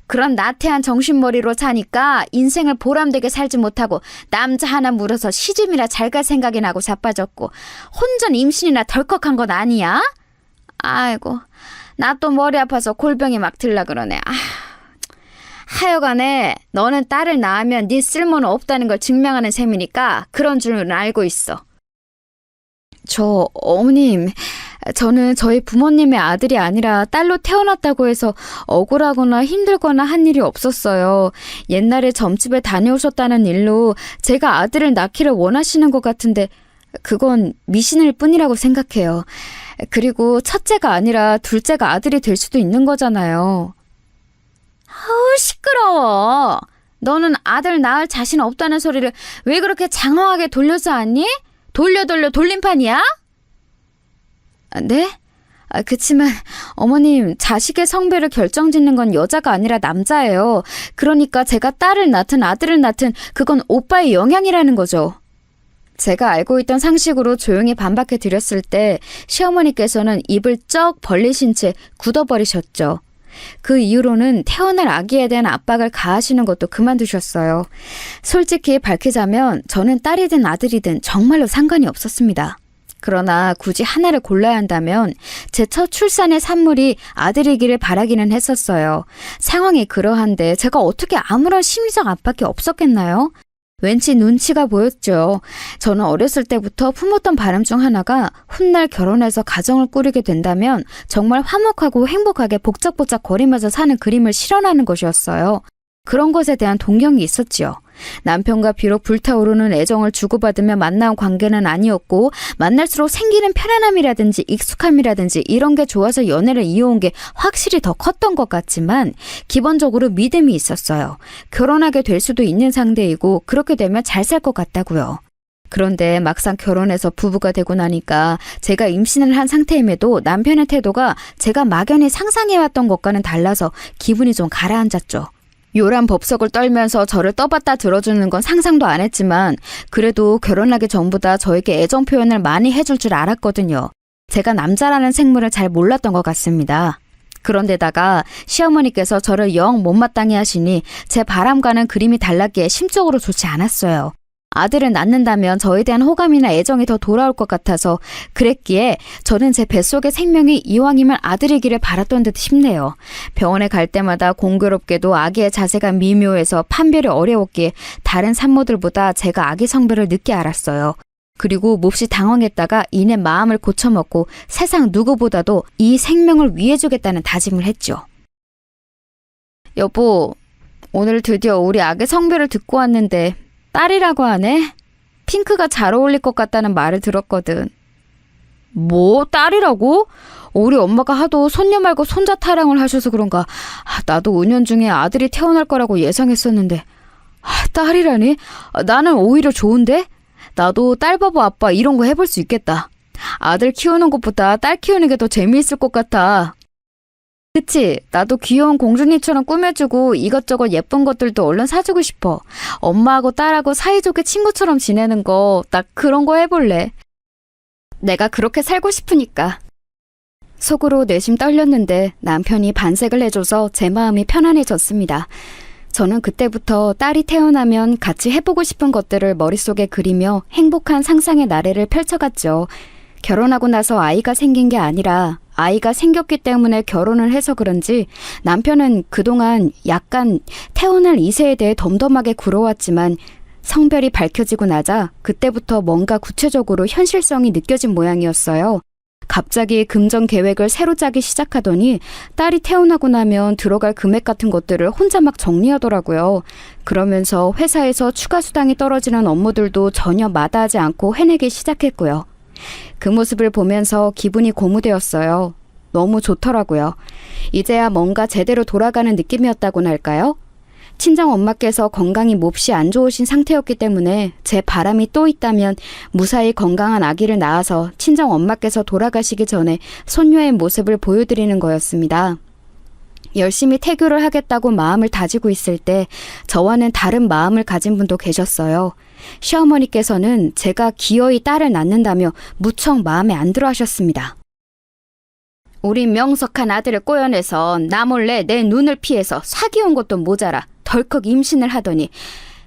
그런 나태한 정신머리로 사니까 인생을 보람되게 살지 못하고 남자 하나 물어서 시집이나 잘 갈 생각이 나고 자빠졌고 혼전 임신이나 덜컥한 건 아니야? 아이고, 나 또 머리 아파서 골병이 막 들라 그러네. 하여간에 너는 딸을 낳으면 네 쓸모는 없다는 걸 증명하는 셈이니까 그런 줄은 알고 있어. 어머님, 저는 저희 부모님의 아들이 아니라 딸로 태어났다고 해서 억울하거나 힘들거나 한 일이 없었어요. 옛날에 점집에 다녀오셨다는 일로 제가 아들을 낳기를 원하시는 것 같은데 그건 미신일 뿐이라고 생각해요. 그리고 첫째가 아니라 둘째가 아들이 될 수도 있는 거잖아요. 아우, 시끄러워. 너는 아들 낳을 자신 없다는 소리를 왜 그렇게 장황하게 돌려서 하니? 돌려 돌림판이야? 네? 그치만 어머님, 자식의 성별을 결정짓는 건 여자가 아니라 남자예요. 그러니까 제가 딸을 낳든 아들을 낳든 그건 오빠의 영향이라는 거죠. 제가 알고 있던 상식으로 조용히 반박해 드렸을 때 시어머니께서는 입을 쩍 벌리신 채 굳어버리셨죠. 그 이후로는 태어날 아기에 대한 압박을 가하시는 것도 그만두셨어요. 솔직히 밝히자면 저는 딸이든 아들이든 정말로 상관이 없었습니다. 그러나 굳이 하나를 골라야 한다면 제 첫 출산의 산물이 아들이기를 바라기는 했었어요. 상황이 그러한데 제가 어떻게 아무런 심리적 압박이 없었겠나요? 왠지 눈치가 보였죠. 저는 어렸을 때부터 품었던 바람 중 하나가 훗날 결혼해서 가정을 꾸리게 된다면 정말 화목하고 행복하게 복작복작 거리면서 사는 그림을 실현하는 것이었어요. 그런 것에 대한 동경이 있었지요. 남편과 비록 불타오르는 애정을 주고받으며 만나온 관계는 아니었고 만날수록 생기는 편안함이라든지 익숙함이라든지 이런 게 좋아서 연애를 이어온 게 확실히 더 컸던 것 같지만 기본적으로 믿음이 있었어요. 결혼하게 될 수도 있는 상대이고 그렇게 되면 잘 살 것 같다고요. 그런데 막상 결혼해서 부부가 되고 나니까 제가 임신을 한 상태임에도 남편의 태도가 제가 막연히 상상해왔던 것과는 달라서 기분이 좀 가라앉았죠. 요란 법석을 떨면서 저를 떠받다 들어주는 건 상상도 안 했지만 그래도 결혼하기 전보다 저에게 애정 표현을 많이 해줄 줄 알았거든요. 제가 남자라는 생물을 잘 몰랐던 것 같습니다. 그런데다가 시어머니께서 저를 영 못마땅해 하시니 제 바람과는 그림이 달랐기에 심적으로 좋지 않았어요. 아들을 낳는다면 저에 대한 호감이나 애정이 더 돌아올 것 같아서 그랬기에 저는 제 뱃속의 생명이 이왕이면 아들이기를 바랐던 듯 싶네요. 병원에 갈 때마다 공교롭게도 아기의 자세가 미묘해서 판별이 어려웠기에 다른 산모들보다 제가 아기 성별을 늦게 알았어요. 그리고 몹시 당황했다가 이내 마음을 고쳐먹고 세상 누구보다도 이 생명을 위해주겠다는 다짐을 했죠. 여보, 오늘 드디어 우리 아기 성별을 듣고 왔는데 딸이라고 하네? 핑크가 잘 어울릴 것 같다는 말을 들었거든. 뭐? 딸이라고? 우리 엄마가 하도 손녀 말고 손자 타령을 하셔서 그런가. 나도 은연중에 아들이 태어날 거라고 예상했었는데. 딸이라니? 나는 오히려 좋은데? 나도 딸바보 아빠 이런 거 해볼 수 있겠다. 아들 키우는 것보다 딸 키우는 게 더 재미있을 것 같아. 그치? 나도 귀여운 공주님처럼 꾸며주고 이것저것 예쁜 것들도 얼른 사주고 싶어. 엄마하고 딸하고 사이좋게 친구처럼 지내는 거, 나 그런 거 해볼래. 내가 그렇게 살고 싶으니까. 속으로 내심 떨렸는데 남편이 반색을 해줘서 제 마음이 편안해졌습니다. 저는 그때부터 딸이 태어나면 같이 해보고 싶은 것들을 머릿속에 그리며 행복한 상상의 나래를 펼쳐갔죠. 결혼하고 나서 아이가 생긴 게 아니라 아이가 생겼기 때문에 결혼을 해서 그런지 남편은 그동안 약간 태어날 이세에 대해 덤덤하게 굴어왔지만 성별이 밝혀지고 나자 그때부터 뭔가 구체적으로 현실성이 느껴진 모양이었어요. 갑자기 금전 계획을 새로 짜기 시작하더니 딸이 태어나고 나면 들어갈 금액 같은 것들을 혼자 막 정리하더라고요. 그러면서 회사에서 추가 수당이 떨어지는 업무들도 전혀 마다하지 않고 해내기 시작했고요. 그 모습을 보면서 기분이 고무되었어요. 너무 좋더라고요. 이제야 뭔가 제대로 돌아가는 느낌이었다고나 할까요? 친정 엄마께서 건강이 몹시 안 좋으신 상태였기 때문에 제 바람이 또 있다면 무사히 건강한 아기를 낳아서 친정 엄마께서 돌아가시기 전에 손녀의 모습을 보여드리는 거였습니다. 열심히 태교를 하겠다고 마음을 다지고 있을 때 저와는 다른 마음을 가진 분도 계셨어요. 시어머니께서는 제가 기어이 딸을 낳는다며 무척 마음에 안 들어 하셨습니다. 우리 명석한 아들을 꼬여내서 나 몰래 내 눈을 피해서 사귀어온 것도 모자라 덜컥 임신을 하더니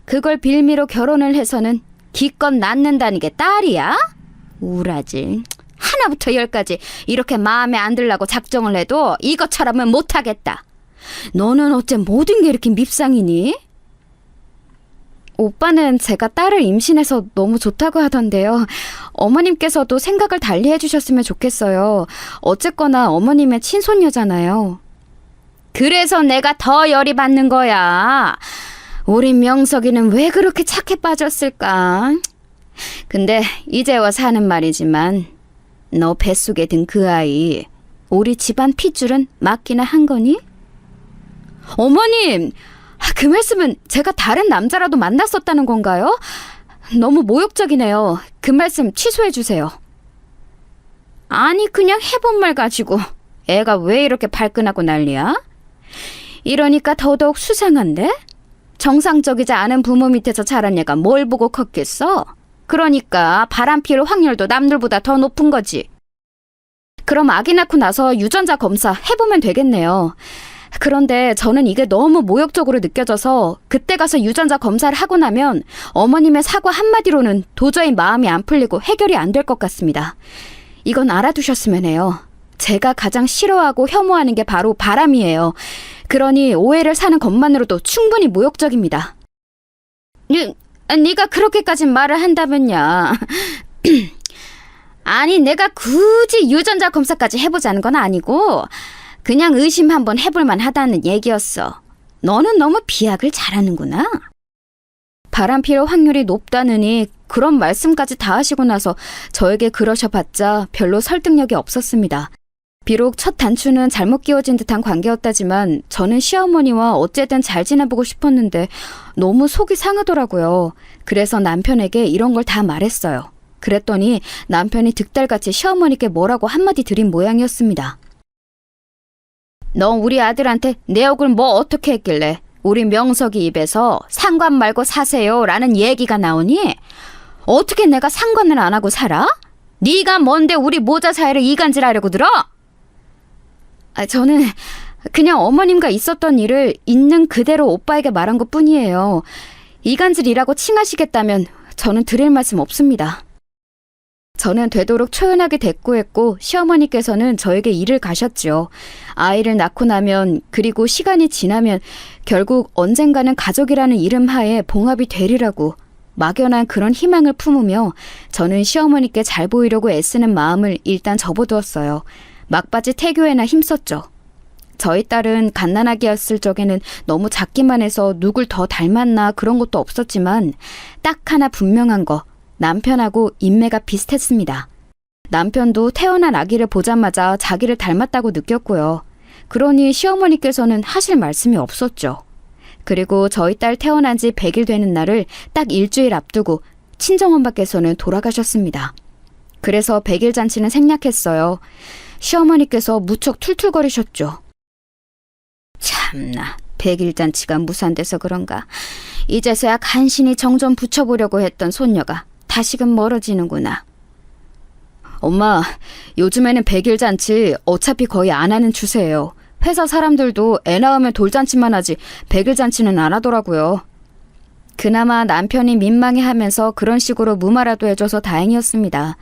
그걸 빌미로 결혼을 해서는 기껏 낳는다는 게 딸이야? 우라지. 하나부터 열까지 이렇게 마음에 안 들라고 작정을 해도 이것처럼은 못하겠다. 너는 어째 모든 게 이렇게 밉상이니? 오빠는 제가 딸을 임신해서 너무 좋다고 하던데요. 어머님께서도 생각을 달리 해주셨으면 좋겠어요. 어쨌거나 어머님의 친손녀잖아요. 그래서 내가 더 열이 받는 거야. 우리 명석이는 왜 그렇게 착해 빠졌을까? 근데 이제 와서 하는 말이지만 너 뱃속에 든 그 아이 우리 집안 핏줄은 맞기나 한 거니? 어머님, 그 말씀은 제가 다른 남자라도 만났었다는 건가요? 너무 모욕적이네요. 그 말씀 취소해 주세요. 아니, 그냥 해본 말 가지고 애가 왜 이렇게 발끈하고 난리야? 이러니까 더더욱 수상한데? 정상적이지 않은 부모 밑에서 자란 애가 뭘 보고 컸겠어? 그러니까 바람 피울 확률도 남들보다 더 높은 거지. 그럼 아기 낳고 나서 유전자 검사 해보면 되겠네요. 그런데 저는 이게 너무 모욕적으로 느껴져서 그때 가서 유전자 검사를 하고 나면 어머님의 사과 한마디로는 도저히 마음이 안 풀리고 해결이 안 될 것 같습니다. 이건 알아두셨으면 해요. 제가 가장 싫어하고 혐오하는 게 바로 바람이에요. 그러니 오해를 사는 것만으로도 충분히 모욕적입니다. 네가 그렇게까지 말을 한다면야. 아니, 내가 굳이 유전자 검사까지 해보자는 건 아니고 그냥 의심 한번 해볼만 하다는 얘기였어. 너는 너무 비약을 잘하는구나. 바람 피울 확률이 높다느니 그런 말씀까지 다 하시고 나서 저에게 그러셔봤자 별로 설득력이 없었습니다. 비록 첫 단추는 잘못 끼워진 듯한 관계였다지만 저는 시어머니와 어쨌든 잘 지내보고 싶었는데 너무 속이 상하더라고요. 그래서 남편에게 이런 걸 다 말했어요. 그랬더니 남편이 득달같이 시어머니께 뭐라고 한마디 드린 모양이었습니다. 너 우리 아들한테 내 얼굴 뭐 어떻게 했길래 우리 명석이 입에서 상관 말고 사세요 라는 얘기가 나오니? 어떻게 내가 상관을 안 하고 살아? 네가 뭔데 우리 모자 사이를 이간질하려고 들어? 저는 그냥 어머님과 있었던 일을 있는 그대로 오빠에게 말한 것뿐이에요. 이간질이라고 칭하시겠다면 저는 드릴 말씀 없습니다. 저는 되도록 초연하게 대꾸했고 시어머니께서는 저에게 일을 가셨죠. 아이를 낳고 나면 그리고 시간이 지나면 결국 언젠가는 가족이라는 이름 하에 봉합이 되리라고 막연한 그런 희망을 품으며 저는 시어머니께 잘 보이려고 애쓰는 마음을 일단 접어두었어요. 막바지 태교에나 힘썼죠. 저희 딸은 갓난아기였을 적에는 너무 작기만 해서 누굴 더 닮았나 그런 것도 없었지만 딱 하나 분명한 거, 남편하고 인매가 비슷했습니다. 남편도 태어난 아기를 보자마자 자기를 닮았다고 느꼈고요. 그러니 시어머니께서는 하실 말씀이 없었죠. 그리고 저희 딸 태어난 지 100일 되는 날을 딱 일주일 앞두고 친정엄마께서는 돌아가셨습니다. 그래서 100일 잔치는 생략했어요. 시어머니께서 무척 툴툴거리셨죠. 참나, 100일 잔치가 무산돼서 그런가. 이제서야 간신히 정 좀 붙여보려고 했던 손녀가 다시금 멀어지는구나. 엄마, 요즘에는 100일 잔치 어차피 거의 안 하는 추세예요. 회사 사람들도 애 낳으면 돌잔치만 하지 100일 잔치는 안 하더라고요. 그나마 남편이 민망해하면서 그런 식으로 무마라도 해줘서 다행이었습니다.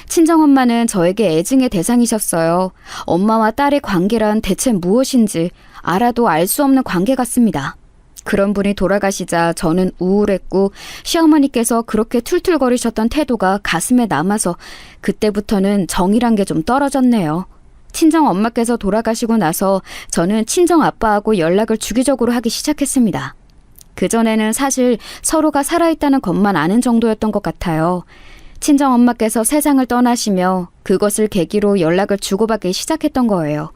친정엄마는 저에게 애증의 대상이셨어요. 엄마와 딸의 관계란 대체 무엇인지 알아도 알 수 없는 관계 같습니다. 그런 분이 돌아가시자 저는 우울했고 시어머니께서 그렇게 툴툴거리셨던 태도가 가슴에 남아서 그때부터는 정이란 게 좀 떨어졌네요. 친정엄마께서 돌아가시고 나서 저는 친정아빠하고 연락을 주기적으로 하기 시작했습니다. 그전에는 사실 서로가 살아있다는 것만 아는 정도였던 것 같아요. 친정엄마께서 세상을 떠나시며 그것을 계기로 연락을 주고받기 시작했던 거예요.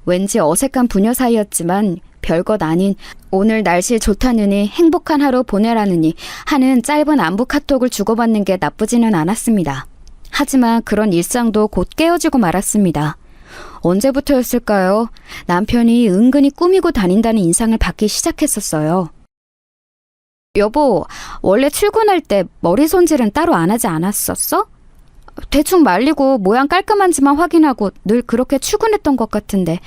왠지 어색한 부녀 사이였지만 별것 아닌 오늘 날씨 좋다느니 행복한 하루 보내라느니 하는 짧은 안부 카톡을 주고받는 게 나쁘지는 않았습니다. 하지만 그런 일상도 곧 깨어지고 말았습니다. 언제부터였을까요? 남편이 은근히 꾸미고 다닌다는 인상을 받기 시작했었어요. 여보, 원래 출근할 때 머리 손질은 따로 안 하지 않았었어? 대충 말리고 모양 깔끔한지만 확인하고 늘 그렇게 출근했던 것 같은데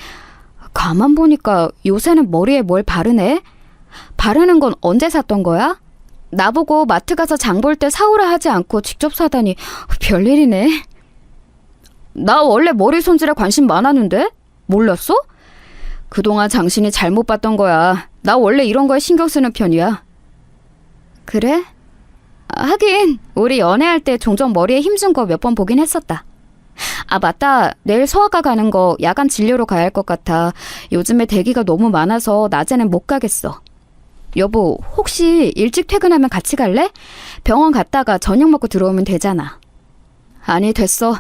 가만 보니까 요새는 머리에 뭘 바르네? 바르는 건 언제 샀던 거야? 나보고 마트 가서 장 볼 때 사오라 하지 않고 직접 사다니 별일이네. 나 원래 머리 손질에 관심 많았는데? 몰랐어? 그동안 당신이 잘못 봤던 거야. 나 원래 이런 거에 신경 쓰는 편이야. 그래? 하긴 우리 연애할 때 종종 머리에 힘준 거 몇 번 보긴 했었다. 아 맞다, 내일 소아과 가는 거 야간 진료로 가야 할 것 같아. 요즘에 대기가 너무 많아서 낮에는 못 가겠어. 여보, 혹시 일찍 퇴근하면 같이 갈래? 병원 갔다가 저녁 먹고 들어오면 되잖아. 아니, 됐어.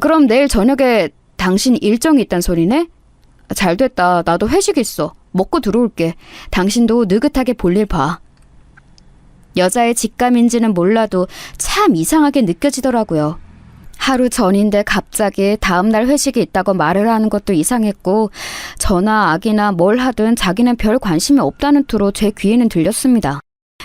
그럼 내일 저녁에 당신 일정이 있단 소리네? 잘 됐다. 나도 회식 있어. 먹고 들어올게. 당신도 느긋하게 볼일 봐. 여자의 직감인지는 몰라도 참 이상하게 느껴지더라고요. 하루 전인데 갑자기 다음날 회식이 있다고 말을 하는 것도 이상했고 저나 아기나 뭘 하든 자기는 별 관심이 없다는 투로 제 귀에는 들렸습니다.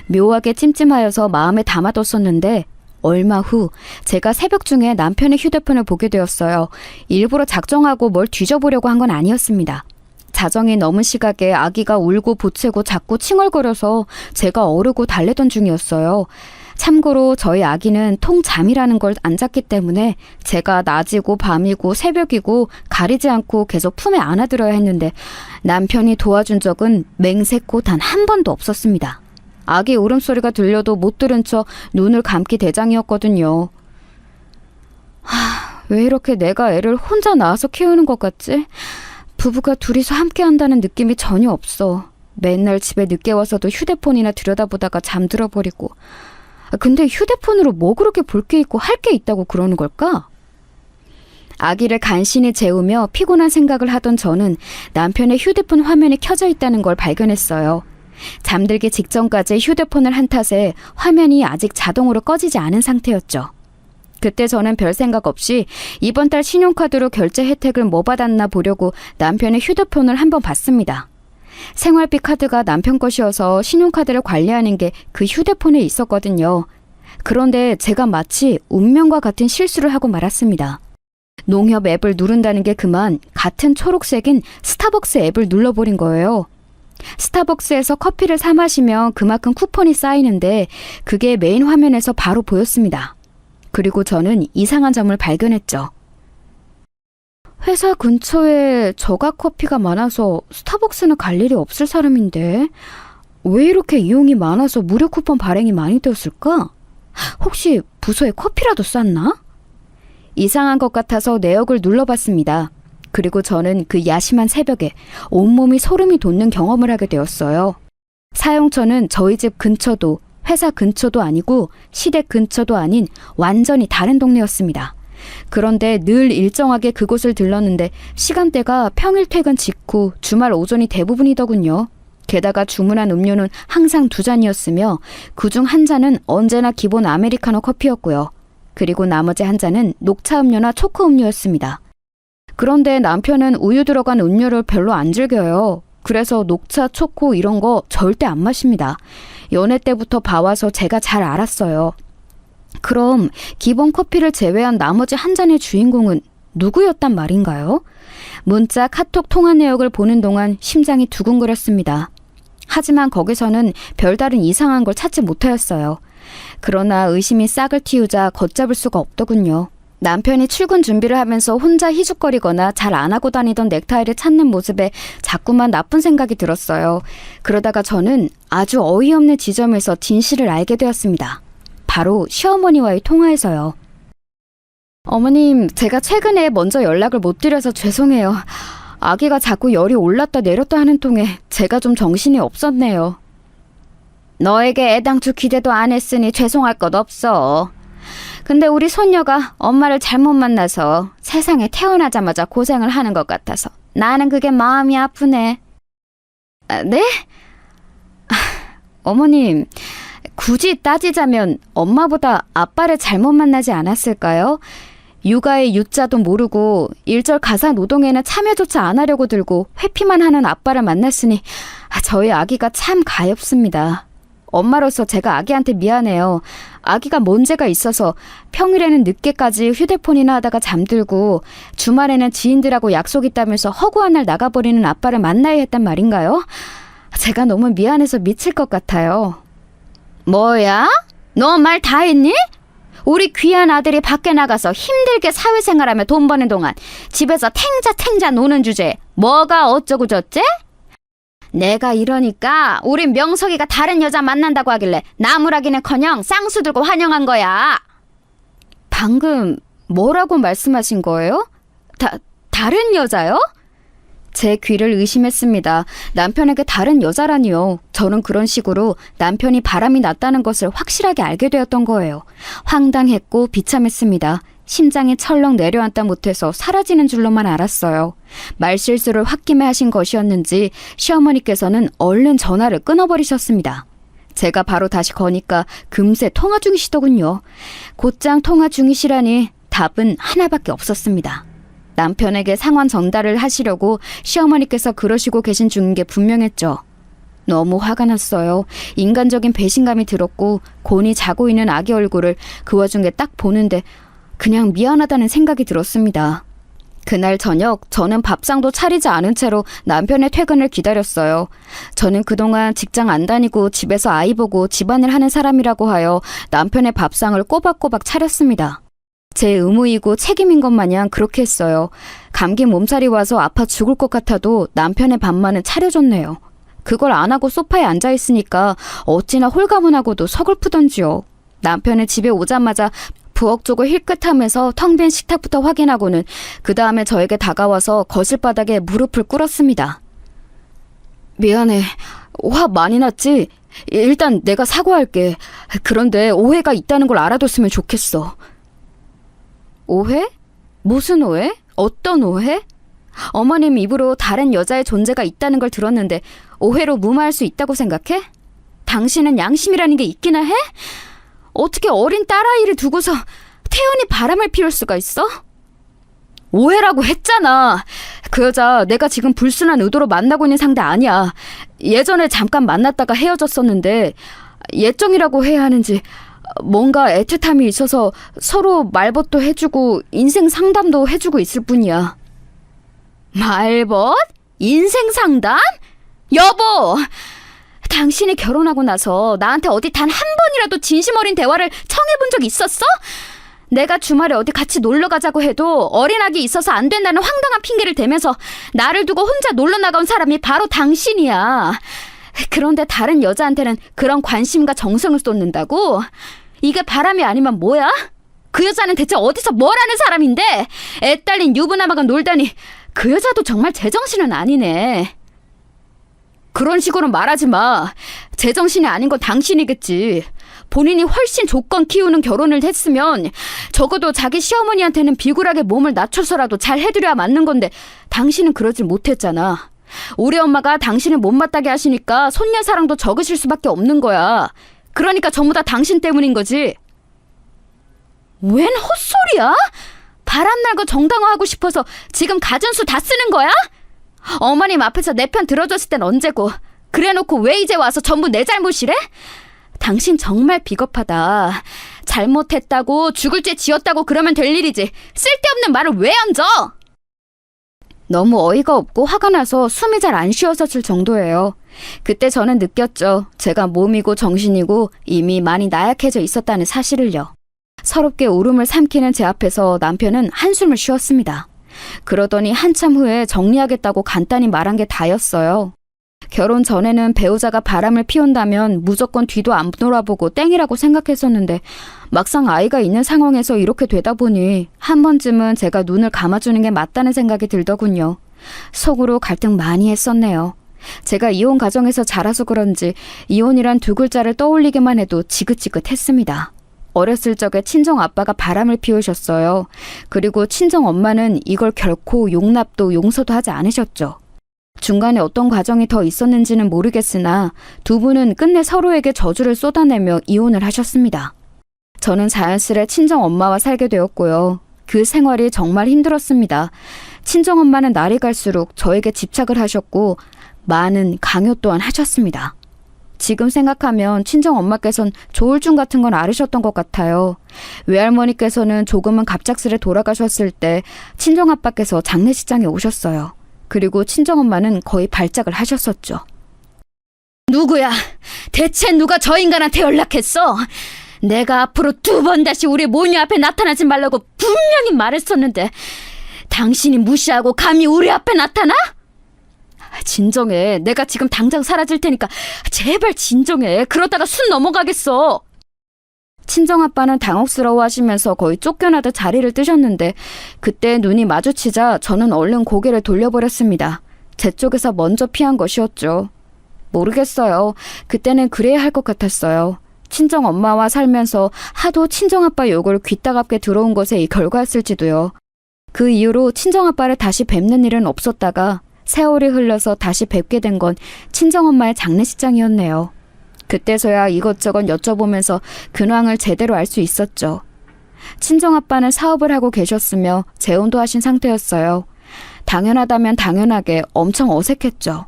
묘하게 찜찜하여서 마음에 담아뒀었는데 얼마 후 제가 새벽 중에 남편의 휴대폰을 보게 되었어요. 일부러 작정하고 뭘 뒤져보려고 한 건 아니었습니다. 자정이 넘은 시각에 아기가 울고 보채고 자꾸 칭얼거려서 제가 어르고 달래던 중이었어요. 참고로 저희 아기는 통잠이라는 걸 안 잤기 때문에 제가 낮이고 밤이고 새벽이고 가리지 않고 계속 품에 안아들어야 했는데 남편이 도와준 적은 맹세코 단 한 번도 없었습니다. 아기 울음소리가 들려도 못 들은 척 눈을 감기 대장이었거든요. 왜 이렇게 내가 애를 혼자 낳아서 키우는 것 같지? 부부가 둘이서 함께 한다는 느낌이 전혀 없어. 맨날 집에 늦게 와서도 휴대폰이나 들여다보다가 잠들어 버리고. 근데 휴대폰으로 뭐 그렇게 볼 게 있고 할 게 있다고 그러는 걸까? 아기를 간신히 재우며 피곤한 생각을 하던 저는 남편의 휴대폰 화면이 켜져 있다는 걸 발견했어요. 잠들기 직전까지 휴대폰을 한 탓에 화면이 아직 자동으로 꺼지지 않은 상태였죠. 그때 저는 별 생각 없이 이번 달 신용카드로 결제 혜택을 뭐 받았나 보려고 남편의 휴대폰을 한번 봤습니다. 생활비 카드가 남편 것이어서 신용카드를 관리하는 게 그 휴대폰에 있었거든요. 그런데 제가 마치 운명과 같은 실수를 하고 말았습니다. 농협 앱을 누른다는 게 그만 같은 초록색인 스타벅스 앱을 눌러버린 거예요. 스타벅스에서 커피를 사 마시면 그만큼 쿠폰이 쌓이는데 그게 메인 화면에서 바로 보였습니다. 그리고 저는 이상한 점을 발견했죠. 회사 근처에 저가 커피가 많아서 스타벅스는 갈 일이 없을 사람인데 왜 이렇게 이용이 많아서 무료 쿠폰 발행이 많이 되었을까? 혹시 부서에 커피라도 쌌나? 이상한 것 같아서 내역을 눌러봤습니다. 그리고 저는 그 야심한 새벽에 온몸이 소름이 돋는 경험을 하게 되었어요. 사용처는 저희 집 근처도 회사 근처도 아니고 시댁 근처도 아닌 완전히 다른 동네였습니다. 그런데 늘 일정하게 그곳을 들렀는데 시간대가 평일 퇴근 직후 주말 오전이 대부분이더군요. 게다가 주문한 음료는 항상 2잔이었으며 그중 한 잔은 언제나 기본 아메리카노 커피였고요. 그리고 나머지 한 잔은 녹차 음료나 초코 음료였습니다. 그런데 남편은 우유 들어간 음료를 별로 안 즐겨요. 그래서 녹차, 초코 이런 거 절대 안 마십니다. 연애 때부터 봐와서 제가 잘 알았어요. 그럼 기본 커피를 제외한 나머지 한 잔의 주인공은 누구였단 말인가요? 문자, 카톡 통화 내역을 보는 동안 심장이 두근거렸습니다. 하지만 거기서는 별다른 이상한 걸 찾지 못하였어요. 그러나 의심이 싹을 틔우자 걷잡을 수가 없더군요. 남편이 출근 준비를 하면서 혼자 희죽거리거나 잘 안 하고 다니던 넥타이를 찾는 모습에 자꾸만 나쁜 생각이 들었어요. 그러다가 저는 아주 어이없는 지점에서 진실을 알게 되었습니다. 바로 시어머니와의 통화에서요. 어머님, 제가 최근에 먼저 연락을 못 드려서 죄송해요. 아기가 자꾸 열이 올랐다 내렸다 하는 통에 제가 좀 정신이 없었네요. 너에게 애당초 기대도 안 했으니 죄송할 것 없어. 근데 우리 손녀가 엄마를 잘못 만나서 세상에 태어나자마자 고생을 하는 것 같아서 나는 그게 마음이 아프네. 네? 어머님, 굳이 따지자면 엄마보다 아빠를 잘못 만나지 않았을까요? 육아의 유자도 모르고 일절 가사 노동에는 참여조차 안 하려고 들고 회피만 하는 아빠를 만났으니 저희 아기가 참 가엾습니다. 엄마로서 제가 아기한테 미안해요. 아기가 문제가 있어서 평일에는 늦게까지 휴대폰이나 하다가 잠들고 주말에는 지인들하고 약속 있다면서 허구한 날 나가버리는 아빠를 만나야 했단 말인가요? 제가 너무 미안해서 미칠 것 같아요. 뭐야? 너 말 다 했니? 우리 귀한 아들이 밖에 나가서 힘들게 사회생활하며 돈 버는 동안 집에서 탱자탱자 노는 주제에 뭐가 어쩌고 저쩌? 내가 이러니까 우리 명석이가 다른 여자 만난다고 하길래 나무라기는커녕 쌍수 들고 환영한 거야. 방금 뭐라고 말씀하신 거예요? 다른 여자요? 제 귀를 의심했습니다. 남편에게 다른 여자라니요. 저는 그런 식으로 남편이 바람이 났다는 것을 확실하게 알게 되었던 거예요. 황당했고 비참했습니다. 심장이 철렁 내려앉다 못해서 사라지는 줄로만 알았어요. 말실수를 홧김에 하신 것이었는지 시어머니께서는 얼른 전화를 끊어버리셨습니다. 제가 바로 다시 거니까 금세 통화 중이시더군요. 곧장 통화 중이시라니 답은 하나밖에 없었습니다. 남편에게 상황 전달을 하시려고 시어머니께서 그러시고 계신 중인 게 분명했죠. 너무 화가 났어요. 인간적인 배신감이 들었고 곤히 자고 있는 아기 얼굴을 그 와중에 딱 보는데 그냥 미안하다는 생각이 들었습니다. 그날 저녁 저는 밥상도 차리지 않은 채로 남편의 퇴근을 기다렸어요. 저는 그동안 직장 안 다니고 집에서 아이 보고 집안일 하는 사람이라고 하여 남편의 밥상을 꼬박꼬박 차렸습니다. 제 의무이고 책임인 것 마냥 그렇게 했어요. 감기 몸살이 와서 아파 죽을 것 같아도 남편의 밥만은 차려줬네요. 그걸 안 하고 소파에 앉아있으니까 어찌나 홀가분하고도 서글프던지요. 남편은 집에 오자마자 부엌 쪽을 힐끗하면서 텅 빈 식탁부터 확인하고는 그 다음에 저에게 다가와서 거실바닥에 무릎을 꿇었습니다. 미안해. 화 많이 났지? 일단 내가 사과할게. 그런데 오해가 있다는 걸 알아뒀으면 좋겠어. 오해? 무슨 오해? 어떤 오해? 어머님 입으로 다른 여자의 존재가 있다는 걸 들었는데 오해로 무마할 수 있다고 생각해? 당신은 양심이라는 게 있기나 해? 어떻게 어린 딸아이를 두고서 태연히 바람을 피울 수가 있어? 오해라고 했잖아. 그 여자 내가 지금 불순한 의도로 만나고 있는 상대 아니야. 예전에 잠깐 만났다가 헤어졌었는데 예정이라고 해야 하는지 뭔가 애틋함이 있어서 서로 말벗도 해주고 인생 상담도 해주고 있을 뿐이야. 말벗? 인생 상담? 여보! 당신이 결혼하고 나서 나한테 어디 단 한 번이라도 진심 어린 대화를 청해본 적 있었어? 내가 주말에 어디 같이 놀러 가자고 해도 어린아기 있어서 안 된다는 황당한 핑계를 대면서 나를 두고 혼자 놀러 나간 사람이 바로 당신이야. 그런데 다른 여자한테는 그런 관심과 정성을 쏟는다고? 이게 바람이 아니면 뭐야? 그 여자는 대체 어디서 뭘 하는 사람인데? 애 딸린 유부남하고 놀다니 그 여자도 정말 제정신은 아니네. 그런 식으로 말하지 마. 제정신이 아닌 건 당신이겠지. 본인이 훨씬 조건 키우는 결혼을 했으면 적어도 자기 시어머니한테는 비굴하게 몸을 낮춰서라도 잘 해드려야 맞는 건데 당신은 그러질 못했잖아. 우리 엄마가 당신을 못마땅게 하시니까 손녀 사랑도 적으실 수밖에 없는 거야. 그러니까 전부 다 당신 때문인 거지. 웬 헛소리야? 바람날고 정당화하고 싶어서 지금 가전수 다 쓰는 거야? 어머님 앞에서 내 편 들어줬을 땐 언제고 그래놓고 왜 이제 와서 전부 내 잘못이래? 당신 정말 비겁하다. 잘못했다고 죽을 죄 지었다고 그러면 될 일이지 쓸데없는 말을 왜 얹어? 너무 어이가 없고 화가 나서 숨이 잘 안 쉬어졌을 정도예요. 그때 저는 느꼈죠. 제가 몸이고 정신이고 이미 많이 나약해져 있었다는 사실을요. 서럽게 울음을 삼키는 제 앞에서 남편은 한숨을 쉬었습니다. 그러더니 한참 후에 정리하겠다고 간단히 말한 게 다였어요. 결혼 전에는 배우자가 바람을 피운다면 무조건 뒤도 안 돌아보고 땡이라고 생각했었는데 막상 아이가 있는 상황에서 이렇게 되다 보니 한 번쯤은 제가 눈을 감아주는 게 맞다는 생각이 들더군요. 속으로 갈등 많이 했었네요. 제가 이혼 가정에서 자라서 그런지 이혼이란 두 글자를 떠올리기만 해도 지긋지긋했습니다. 어렸을 적에 친정 아빠가 바람을 피우셨어요. 그리고 친정 엄마는 이걸 결코 용납도 용서도 하지 않으셨죠. 중간에 어떤 과정이 더 있었는지는 모르겠으나 두 분은 끝내 서로에게 저주를 쏟아내며 이혼을 하셨습니다. 저는 자연스레 친정 엄마와 살게 되었고요. 그 생활이 정말 힘들었습니다. 친정 엄마는 날이 갈수록 저에게 집착을 하셨고 많은 강요 또한 하셨습니다. 지금 생각하면 친정 엄마께서는 조울증 같은 건 앓으셨던 것 같아요. 외할머니께서는 조금은 갑작스레 돌아가셨을 때 친정 아빠께서 장례식장에 오셨어요. 그리고 친정 엄마는 거의 발작을 하셨었죠. 누구야? 대체 누가 저 인간한테 연락했어? 내가 앞으로 2번 다시 우리 모녀 앞에 나타나지 말라고 분명히 말했었는데 당신이 무시하고 감히 우리 앞에 나타나? 진정해. 내가 지금 당장 사라질 테니까 제발 진정해. 그러다가 순 넘어가겠어. 친정아빠는 당혹스러워하시면서 거의 쫓겨나듯 자리를 뜨셨는데 그때 눈이 마주치자 저는 얼른 고개를 돌려버렸습니다. 제 쪽에서 먼저 피한 것이었죠. 모르겠어요. 그때는 그래야 할 것 같았어요. 친정 엄마와 살면서 하도 친정아빠 욕을 귀따갑게 들어온 것의 결과였을지도요. 그 이후로 친정아빠를 다시 뵙는 일은 없었다가 세월이 흘러서 다시 뵙게 된 건 친정엄마의 장례식장이었네요. 그때서야 이것저것 여쭤보면서 근황을 제대로 알 수 있었죠. 친정아빠는 사업을 하고 계셨으며 재혼도 하신 상태였어요. 당연하다면 당연하게 엄청 어색했죠.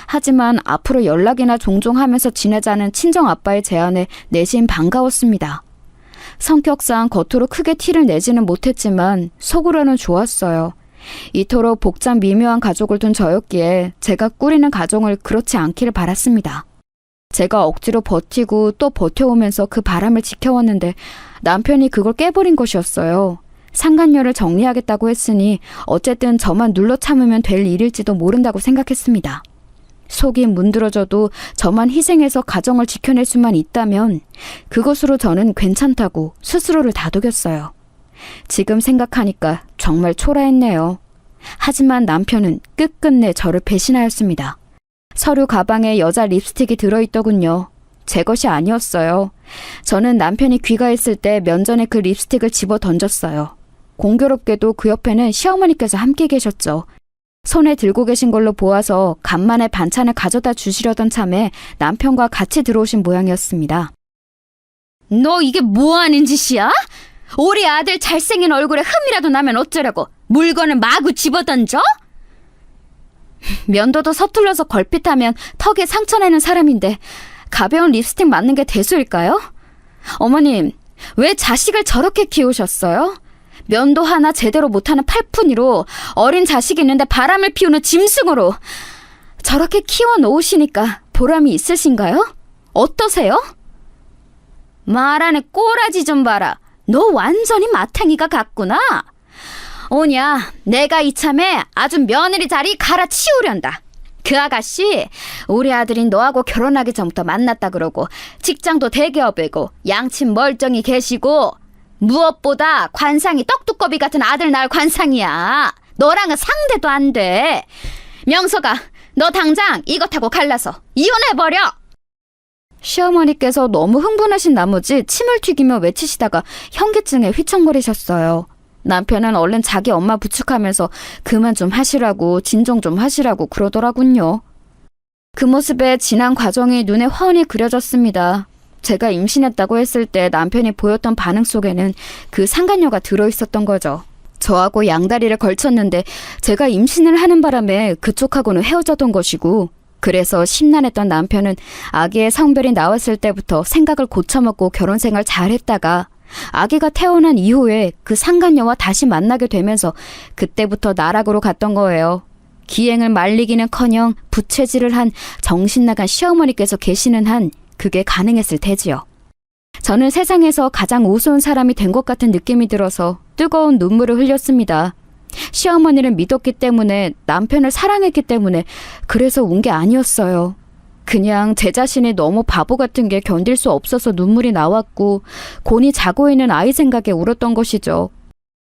하지만 앞으로 연락이나 종종 하면서 지내자는 친정아빠의 제안에 내심 반가웠습니다. 성격상 겉으로 크게 티를 내지는 못했지만 속으로는 좋았어요. 이토록 복잡 미묘한 가족을 둔 저였기에 제가 꾸리는 가정을 그렇지 않기를 바랐습니다. 제가 억지로 버티고 또 버텨오면서 그 바람을 지켜왔는데 남편이 그걸 깨버린 것이었어요. 상간녀를 정리하겠다고 했으니 어쨌든 저만 눌러 참으면 될 일일지도 모른다고 생각했습니다. 속이 문드러져도 저만 희생해서 가정을 지켜낼 수만 있다면 그것으로 저는 괜찮다고 스스로를 다독였어요. 지금 생각하니까 정말 초라했네요. 하지만 남편은 끝끝내 저를 배신하였습니다. 서류 가방에 여자 립스틱이 들어있더군요. 제 것이 아니었어요. 저는 남편이 귀가했을 때 면전에 그 립스틱을 집어 던졌어요. 공교롭게도 그 옆에는 시어머니께서 함께 계셨죠. 손에 들고 계신 걸로 보아서 간만에 반찬을 가져다 주시려던 참에 남편과 같이 들어오신 모양이었습니다. 너 이게 뭐하는 짓이야? 우리 아들 잘생긴 얼굴에 흠이라도 나면 어쩌려고 물건을 마구 집어던져? 면도도 서툴러서 걸핏하면 턱에 상처내는 사람인데 가벼운 립스틱 맞는 게 대수일까요? 어머님, 왜 자식을 저렇게 키우셨어요? 면도 하나 제대로 못하는 팔푼이로 어린 자식이 있는데 바람을 피우는 짐승으로 저렇게 키워놓으시니까 보람이 있으신가요? 어떠세요? 말하는 꼬라지 좀 봐라. 너 완전히 마탱이가 같구나. 오냐, 내가 이참에 아주 며느리 자리 갈아치우련다. 그 아가씨 우리 아들이 너하고 결혼하기 전부터 만났다 그러고 직장도 대기업이고 양친 멀쩡히 계시고 무엇보다 관상이 떡두꺼비 같은 아들 낳을 관상이야. 너랑은 상대도 안 돼. 명서가 너 당장 이것하고 갈라서 이혼해버려. 시어머니께서 너무 흥분하신 나머지 침을 튀기며 외치시다가 현기증에 휘청거리셨어요. 남편은 얼른 자기 엄마 부축하면서 그만 좀 하시라고 진정 좀 하시라고 그러더라군요. 그 모습에 지난 과정이 눈에 훤히 그려졌습니다. 제가 임신했다고 했을 때 남편이 보였던 반응 속에는 그 상간녀가 들어있었던 거죠. 저하고 양다리를 걸쳤는데 제가 임신을 하는 바람에 그쪽하고는 헤어졌던 것이고 그래서 심란했던 남편은 아기의 성별이 나왔을 때부터 생각을 고쳐먹고 결혼생활 잘했다가 아기가 태어난 이후에 그 상간녀와 다시 만나게 되면서 그때부터 나락으로 갔던 거예요. 기행을 말리기는커녕 부채질을 한 정신나간 시어머니께서 계시는 한 그게 가능했을 테지요. 저는 세상에서 가장 우스운 사람이 된 것 같은 느낌이 들어서 뜨거운 눈물을 흘렸습니다. 시어머니를 믿었기 때문에 남편을 사랑했기 때문에 그래서 운 게 아니었어요. 그냥 제 자신이 너무 바보 같은 게 견딜 수 없어서 눈물이 나왔고 곤히 자고 있는 아이 생각에 울었던 것이죠.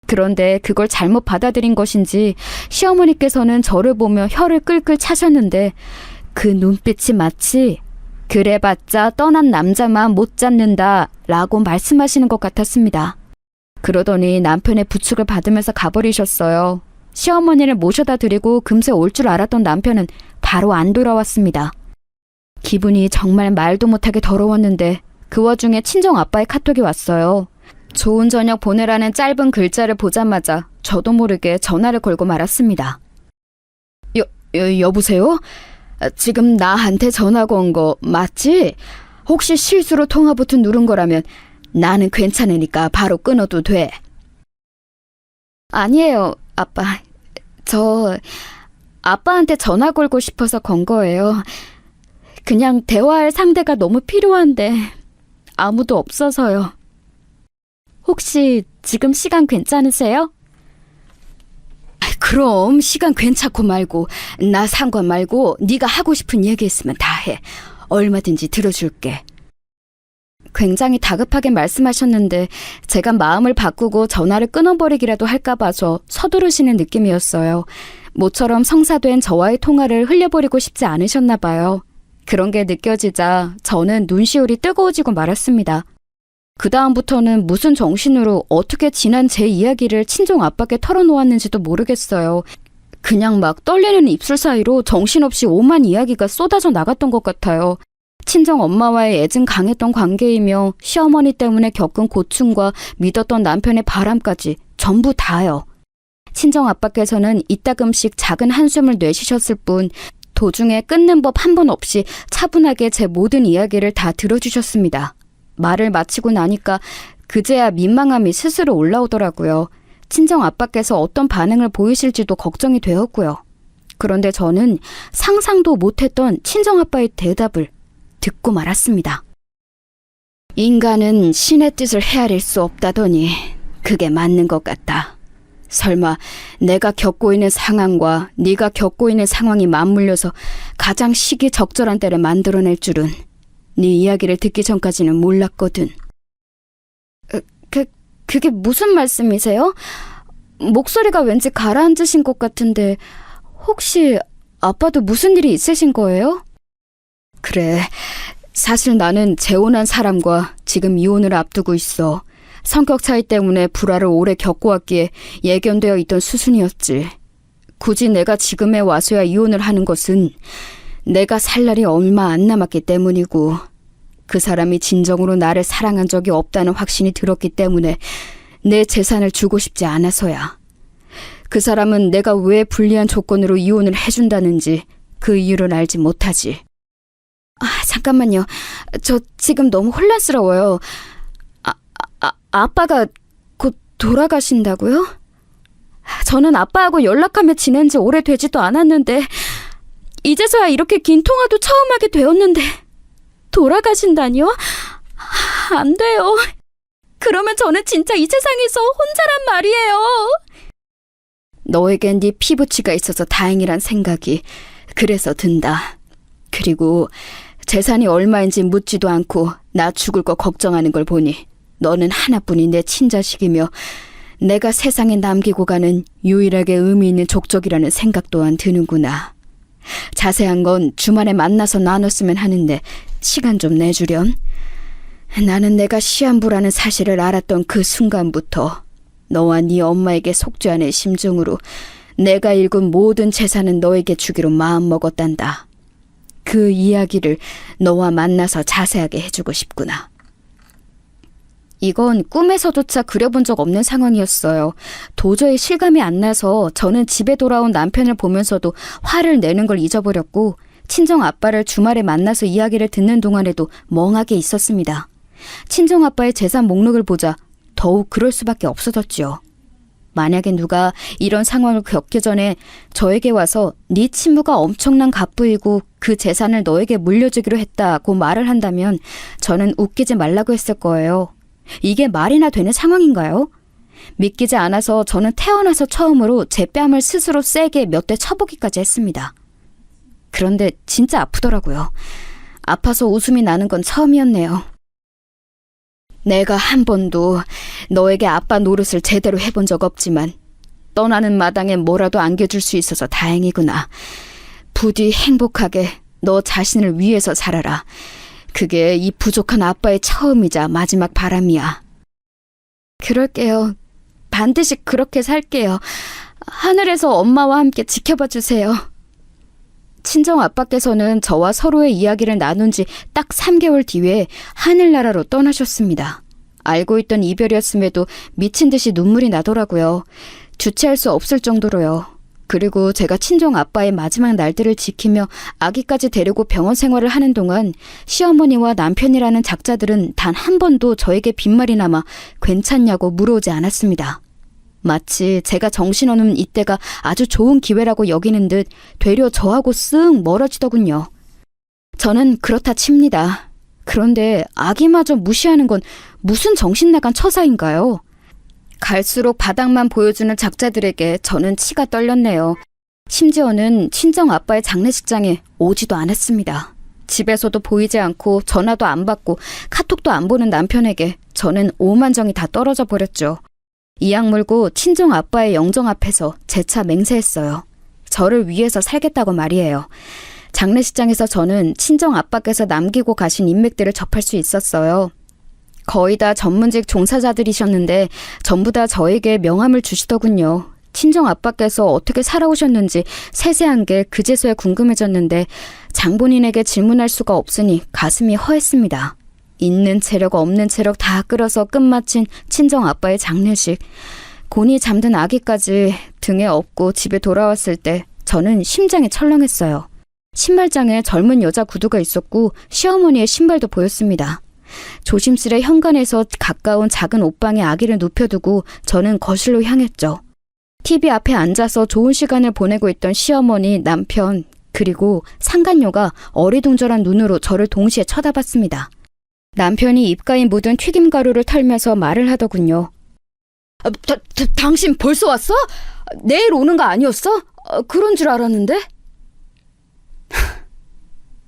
그런데 그걸 잘못 받아들인 것인지 시어머니께서는 저를 보며 혀를 끌끌 차셨는데 그 눈빛이 마치 그래봤자 떠난 남자만 못 잡는다 라고 말씀하시는 것 같았습니다. 그러더니 남편의 부축을 받으면서 가버리셨어요. 시어머니를 모셔다 드리고 금세 올 줄 알았던 남편은 바로 안 돌아왔습니다. 기분이 정말 말도 못하게 더러웠는데 그 와중에 친정아빠의 카톡이 왔어요. 좋은 저녁 보내라는 짧은 글자를 보자마자 저도 모르게 전화를 걸고 말았습니다. 여보세요? 지금 나한테 전화가 온 거 맞지? 혹시 실수로 통화 버튼 누른 거라면 나는 괜찮으니까 바로 끊어도 돼. 아니에요, 아빠. 저 아빠한테 전화 걸고 싶어서 건 거예요. 그냥 대화할 상대가 너무 필요한데 아무도 없어서요. 혹시 지금 시간 괜찮으세요? 그럼 시간 괜찮고 말고 나 상관 말고 네가 하고 싶은 얘기 있으면 다 해. 얼마든지 들어줄게. 굉장히 다급하게 말씀하셨는데 제가 마음을 바꾸고 전화를 끊어버리기라도 할까 봐서 서두르시는 느낌이었어요. 모처럼 성사된 저와의 통화를 흘려버리고 싶지 않으셨나 봐요. 그런 게 느껴지자 저는 눈시울이 뜨거워지고 말았습니다. 그 다음부터는 무슨 정신으로 어떻게 지난 제 이야기를 친정 아빠께 털어놓았는지도 모르겠어요. 그냥 막 떨리는 입술 사이로 정신없이 오만 이야기가 쏟아져 나갔던 것 같아요. 친정 엄마와의 애증 강했던 관계이며 시어머니 때문에 겪은 고충과 믿었던 남편의 바람까지 전부 다요. 친정 아빠께서는 이따금씩 작은 한숨을 내쉬셨을 뿐 도중에 끊는 법 한 번 없이 차분하게 제 모든 이야기를 다 들어주셨습니다. 말을 마치고 나니까 그제야 민망함이 스스로 올라오더라고요. 친정 아빠께서 어떤 반응을 보이실지도 걱정이 되었고요. 그런데 저는 상상도 못했던 친정 아빠의 대답을 듣고 말았습니다. 인간은 신의 뜻을 헤아릴 수 없다더니 그게 맞는 것 같다. 설마 내가 겪고 있는 상황과 네가 겪고 있는 상황이 맞물려서 가장 시기적절한 때를 만들어낼 줄은 네 이야기를 듣기 전까지는 몰랐거든. 그게 무슨 말씀이세요? 목소리가 왠지 가라앉으신 것 같은데 혹시 아빠도 무슨 일이 있으신 거예요? 그래, 사실 나는 재혼한 사람과 지금 이혼을 앞두고 있어. 성격 차이 때문에 불화를 오래 겪어왔기에 예견되어 있던 수순이었지. 굳이 내가 지금에 와서야 이혼을 하는 것은 내가 살 날이 얼마 안 남았기 때문이고 그 사람이 진정으로 나를 사랑한 적이 없다는 확신이 들었기 때문에 내 재산을 주고 싶지 않아서야. 그 사람은 내가 왜 불리한 조건으로 이혼을 해준다는지 그 이유를 알지 못하지. 잠깐만요. 저 지금 너무 혼란스러워요. 아빠가 곧 돌아가신다고요? 저는 아빠하고 연락하며 지낸 지 오래되지도 않았는데 이제서야 이렇게 긴 통화도 처음 하게 되었는데 돌아가신다니요? 안 돼요. 그러면 저는 진짜 이 세상에서 혼자란 말이에요. 너에겐 네 피부치가 있어서 다행이란 생각이 그래서 든다. 그리고 재산이 얼마인지 묻지도 않고 나 죽을 거 걱정하는 걸 보니 너는 하나뿐인 내 친자식이며 내가 세상에 남기고 가는 유일하게 의미 있는 족적이라는 생각 또한 드는구나. 자세한 건 주말에 만나서 나눴으면 하는데 시간 좀 내주렴. 나는 내가 시한부라는 사실을 알았던 그 순간부터 너와 네 엄마에게 속죄하는 심정으로 내가 읽은 모든 재산은 너에게 주기로 마음먹었단다. 그 이야기를 너와 만나서 자세하게 해주고 싶구나. 이건 꿈에서조차 그려본 적 없는 상황이었어요. 도저히 실감이 안 나서 저는 집에 돌아온 남편을 보면서도 화를 내는 걸 잊어버렸고 친정 아빠를 주말에 만나서 이야기를 듣는 동안에도 멍하게 있었습니다. 친정 아빠의 재산 목록을 보자 더욱 그럴 수밖에 없어졌지요. 만약에 누가 이런 상황을 겪기 전에 저에게 와서 네 친부가 엄청난 갑부이고 그 재산을 너에게 물려주기로 했다고 말을 한다면 저는 웃기지 말라고 했을 거예요. 이게 말이나 되는 상황인가요? 믿기지 않아서 저는 태어나서 처음으로 제 뺨을 스스로 세게 몇 대 쳐보기까지 했습니다. 그런데 진짜 아프더라고요. 아파서 웃음이 나는 건 처음이었네요. 내가 한 번도 너에게 아빠 노릇을 제대로 해본 적 없지만 떠나는 마당에 뭐라도 안겨줄 수 있어서 다행이구나. 부디 행복하게 너 자신을 위해서 살아라. 그게 이 부족한 아빠의 처음이자 마지막 바람이야. 그럴게요. 반드시 그렇게 살게요. 하늘에서 엄마와 함께 지켜봐 주세요. 친정 아빠께서는 저와 서로의 이야기를 나눈 지 딱 3개월 뒤에 하늘나라로 떠나셨습니다. 알고 있던 이별이었음에도 미친 듯이 눈물이 나더라고요. 주체할 수 없을 정도로요. 그리고 제가 친정 아빠의 마지막 날들을 지키며 아기까지 데리고 병원 생활을 하는 동안 시어머니와 남편이라는 작자들은 단 한 번도 저에게 빈말이 남아 괜찮냐고 물어오지 않았습니다. 마치 제가 정신없는 이때가 아주 좋은 기회라고 여기는 듯 되려 저하고 쓱 멀어지더군요. 저는 그렇다 칩니다. 그런데 아기마저 무시하는 건 무슨 정신나간 처사인가요? 갈수록 바닥만 보여주는 작자들에게 저는 치가 떨렸네요. 심지어는 친정 아빠의 장례식장에 오지도 않았습니다. 집에서도 보이지 않고 전화도 안 받고 카톡도 안 보는 남편에게 저는 오만정이 다 떨어져 버렸죠. 이악 물고 친정 아빠의 영정 앞에서 재차 맹세했어요. 저를 위해서 살겠다고 말이에요. 장례식장에서 저는 친정 아빠께서 남기고 가신 인맥들을 접할 수 있었어요. 거의 다 전문직 종사자들이셨는데 전부 다 저에게 명함을 주시더군요. 친정 아빠께서 어떻게 살아오셨는지 세세한 게 그제서야 궁금해졌는데 장본인에게 질문할 수가 없으니 가슴이 허했습니다. 있는 체력 없는 체력 다 끌어서 끝마친 친정 아빠의 장례식. 곤히 잠든 아기까지 등에 업고 집에 돌아왔을 때 저는 심장이 철렁했어요. 신발장에 젊은 여자 구두가 있었고 시어머니의 신발도 보였습니다. 조심스레 현관에서 가까운 작은 옷방에 아기를 눕혀두고 저는 거실로 향했죠. TV 앞에 앉아서 좋은 시간을 보내고 있던 시어머니, 남편, 그리고 상간녀가 어리둥절한 눈으로 저를 동시에 쳐다봤습니다. 남편이 입가에 묻은 튀김가루를 털면서 말을 하더군요. 당신 벌써 왔어? 내일 오는 거 아니었어? 그런 줄 알았는데?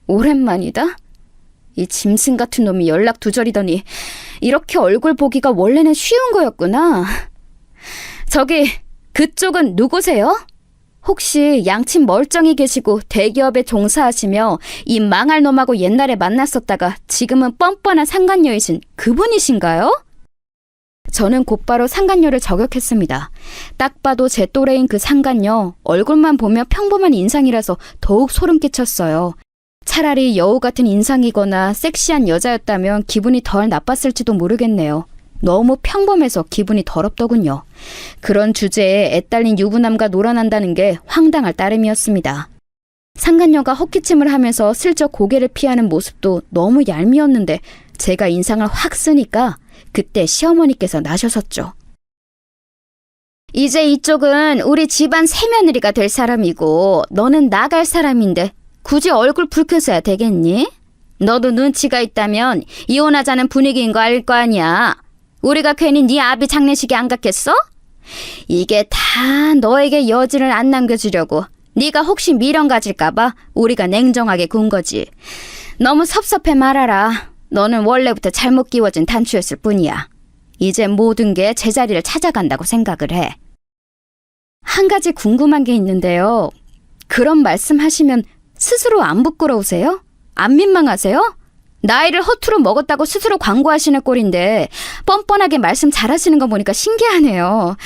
오랜만이다. 이 짐승 같은 놈이 연락 두절이더니 이렇게 얼굴 보기가 원래는 쉬운 거였구나. 저기 그쪽은 누구세요? 혹시 양친 멀쩡히 계시고 대기업에 종사하시며 이 망할 놈하고 옛날에 만났었다가 지금은 뻔뻔한 상간녀이신 그분이신가요? 저는 곧바로 상간녀를 저격했습니다. 딱 봐도 제 또래인 그 상간녀, 얼굴만 보면 평범한 인상이라서 더욱 소름 끼쳤어요. 차라리 여우 같은 인상이거나 섹시한 여자였다면 기분이 덜 나빴을지도 모르겠네요. 너무 평범해서 기분이 더럽더군요. 그런 주제에 애딸린 유부남과 놀아난다는 게 황당할 따름이었습니다. 상간녀가 헛기침을 하면서 슬쩍 고개를 피하는 모습도 너무 얄미웠는데 제가 인상을 확 쓰니까 그때 시어머니께서 나셔섰죠. 이제 이쪽은 우리 집안 새며느리가 될 사람이고 너는 나갈 사람인데 굳이 얼굴 붉혀서야 되겠니? 너도 눈치가 있다면 이혼하자는 분위기인 거 알 거 아니야. 우리가 괜히 네 아비 장례식에 안 갔겠어? 이게 다 너에게 여지를 안 남겨주려고 네가 혹시 미련 가질까 봐 우리가 냉정하게 군 거지. 너무 섭섭해 말아라. 너는 원래부터 잘못 끼워진 단추였을 뿐이야. 이제 모든 게 제자리를 찾아간다고 생각을 해. 한 가지 궁금한 게 있는데요. 그런 말씀하시면 스스로 안 부끄러우세요? 안 민망하세요? 나이를 허투루 먹었다고 스스로 광고하시는 꼴인데 뻔뻔하게 말씀 잘하시는 거 보니까 신기하네요.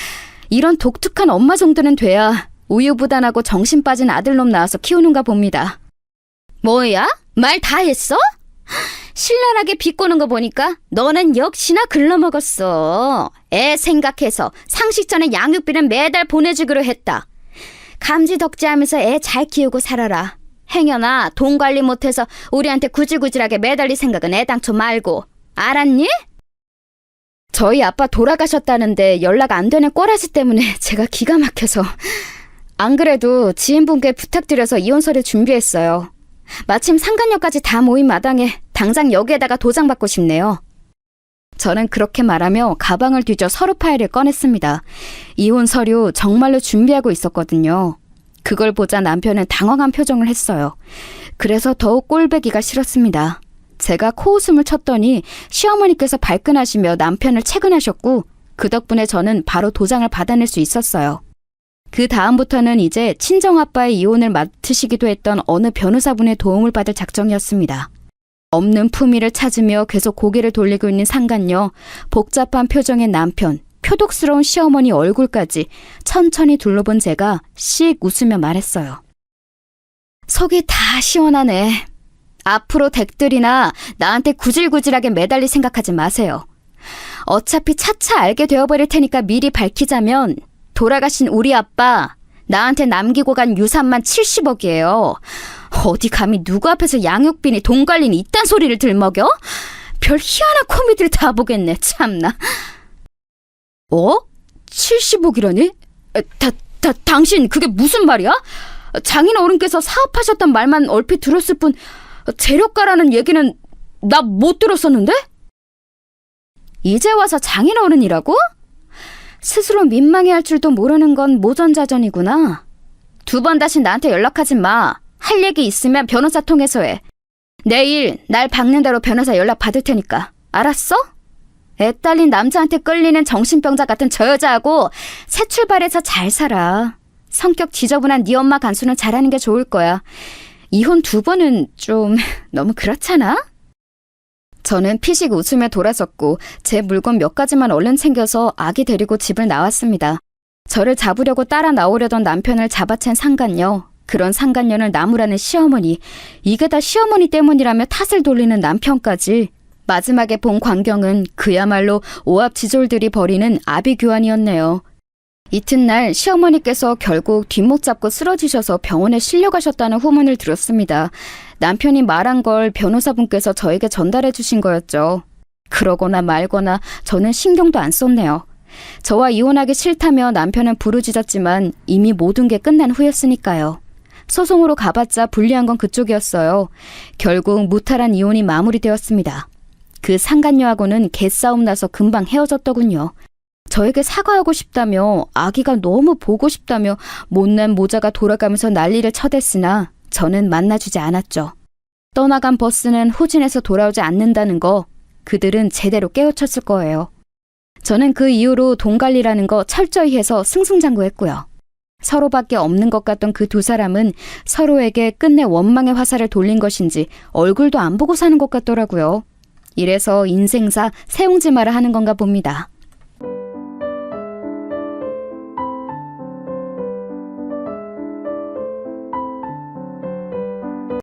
이런 독특한 엄마 정도는 돼야 우유부단하고 정신 빠진 아들놈 낳아서 키우는가 봅니다. 뭐야? 말 다 했어? 신랄하게 비꼬는 거 보니까 너는 역시나 글러먹었어. 애 생각해서 상식 전에 양육비는 매달 보내주기로 했다. 감지덕지하면서 애 잘 키우고 살아라. 행여나 돈 관리 못해서 우리한테 구질구질하게 매달릴 생각은 애당초 말고. 알았니? 저희 아빠 돌아가셨다는데 연락 안 되는 꼬라지 때문에 제가 기가 막혀서. 안 그래도 지인분께 부탁드려서 이혼서를 준비했어요. 마침 상간녀까지 다 모인 마당에 당장 여기에다가 도장받고 싶네요. 저는 그렇게 말하며 가방을 뒤져 서류 파일을 꺼냈습니다. 이혼 서류 정말로 준비하고 있었거든요. 그걸 보자 남편은 당황한 표정을 했어요. 그래서 더욱 꼴배기가 싫었습니다. 제가 코웃음을 쳤더니 시어머니께서 발끈하시며 남편을 채근하셨고 그 덕분에 저는 바로 도장을 받아낼 수 있었어요. 그 다음부터는 이제 친정아빠의 이혼을 맡으시기도 했던 어느 변호사분의 도움을 받을 작정이었습니다. 없는 품위를 찾으며 계속 고개를 돌리고 있는 상간녀, 복잡한 표정의 남편, 표독스러운 시어머니 얼굴까지 천천히 둘러본 제가 씩 웃으며 말했어요. 속이 다 시원하네. 앞으로 댁들이나 나한테 구질구질하게 매달릴 생각하지 마세요. 어차피 차차 알게 되어버릴 테니까 미리 밝히자면 돌아가신 우리 아빠 나한테 남기고 간 유산만 70억이에요. 어디 감히 누구 앞에서 양육비니 돈 관리니 이딴 소리를 들먹여? 별 희한한 코미디를 다 보겠네, 참나. 70억이라니? 당신 그게 무슨 말이야? 장인 어른께서 사업하셨단 말만 얼핏 들었을 뿐 재력가라는 얘기는 나 못 들었었는데? 이제 와서 장인 어른이라고? 스스로 민망해할 줄도 모르는 건 모전자전이구나. 2번 다시 나한테 연락하지 마. 할 얘기 있으면 변호사 통해서 해. 내일 날 박는 대로 변호사 연락 받을 테니까. 알았어? 애 딸린 남자한테 끌리는 정신병자 같은 저 여자하고 새 출발해서 잘 살아. 성격 지저분한 네 엄마 간수는 잘하는 게 좋을 거야. 이혼 2번은 좀 너무 그렇잖아? 저는 피식 웃으며 돌아섰고 제 물건 몇 가지만 얼른 챙겨서 아기 데리고 집을 나왔습니다. 저를 잡으려고 따라 나오려던 남편을 잡아챈 상간녀, 그런 상간녀를 나무라는 시어머니, 이게 다 시어머니 때문이라며 탓을 돌리는 남편까지. 마지막에 본 광경은 그야말로 오합지졸들이 벌이는 아비규환이었네요. 이튿날 시어머니께서 결국 뒷목 잡고 쓰러지셔서 병원에 실려가셨다는 후문을 들었습니다. 남편이 말한 걸 변호사분께서 저에게 전달해 주신 거였죠. 그러거나 말거나 저는 신경도 안 썼네요. 저와 이혼하기 싫다며 남편은 부르짖었지만 이미 모든 게 끝난 후였으니까요. 소송으로 가봤자 불리한 건 그쪽이었어요. 결국 무탈한 이혼이 마무리되었습니다. 그 상간녀하고는 개싸움 나서 금방 헤어졌더군요. 저에게 사과하고 싶다며 아기가 너무 보고 싶다며 못난 모자가 돌아가면서 난리를 쳐댔으나 저는 만나주지 않았죠. 떠나간 버스는 후진해서 돌아오지 않는다는 거 그들은 제대로 깨우쳤을 거예요. 저는 그 이후로 돈 관리라는 거 철저히 해서 승승장구했고요. 서로밖에 없는 것 같던 그 2사람은 서로에게 끝내 원망의 화살을 돌린 것인지 얼굴도 안 보고 사는 것 같더라고요. 이래서 인생사 세웅지마를 하는 건가 봅니다.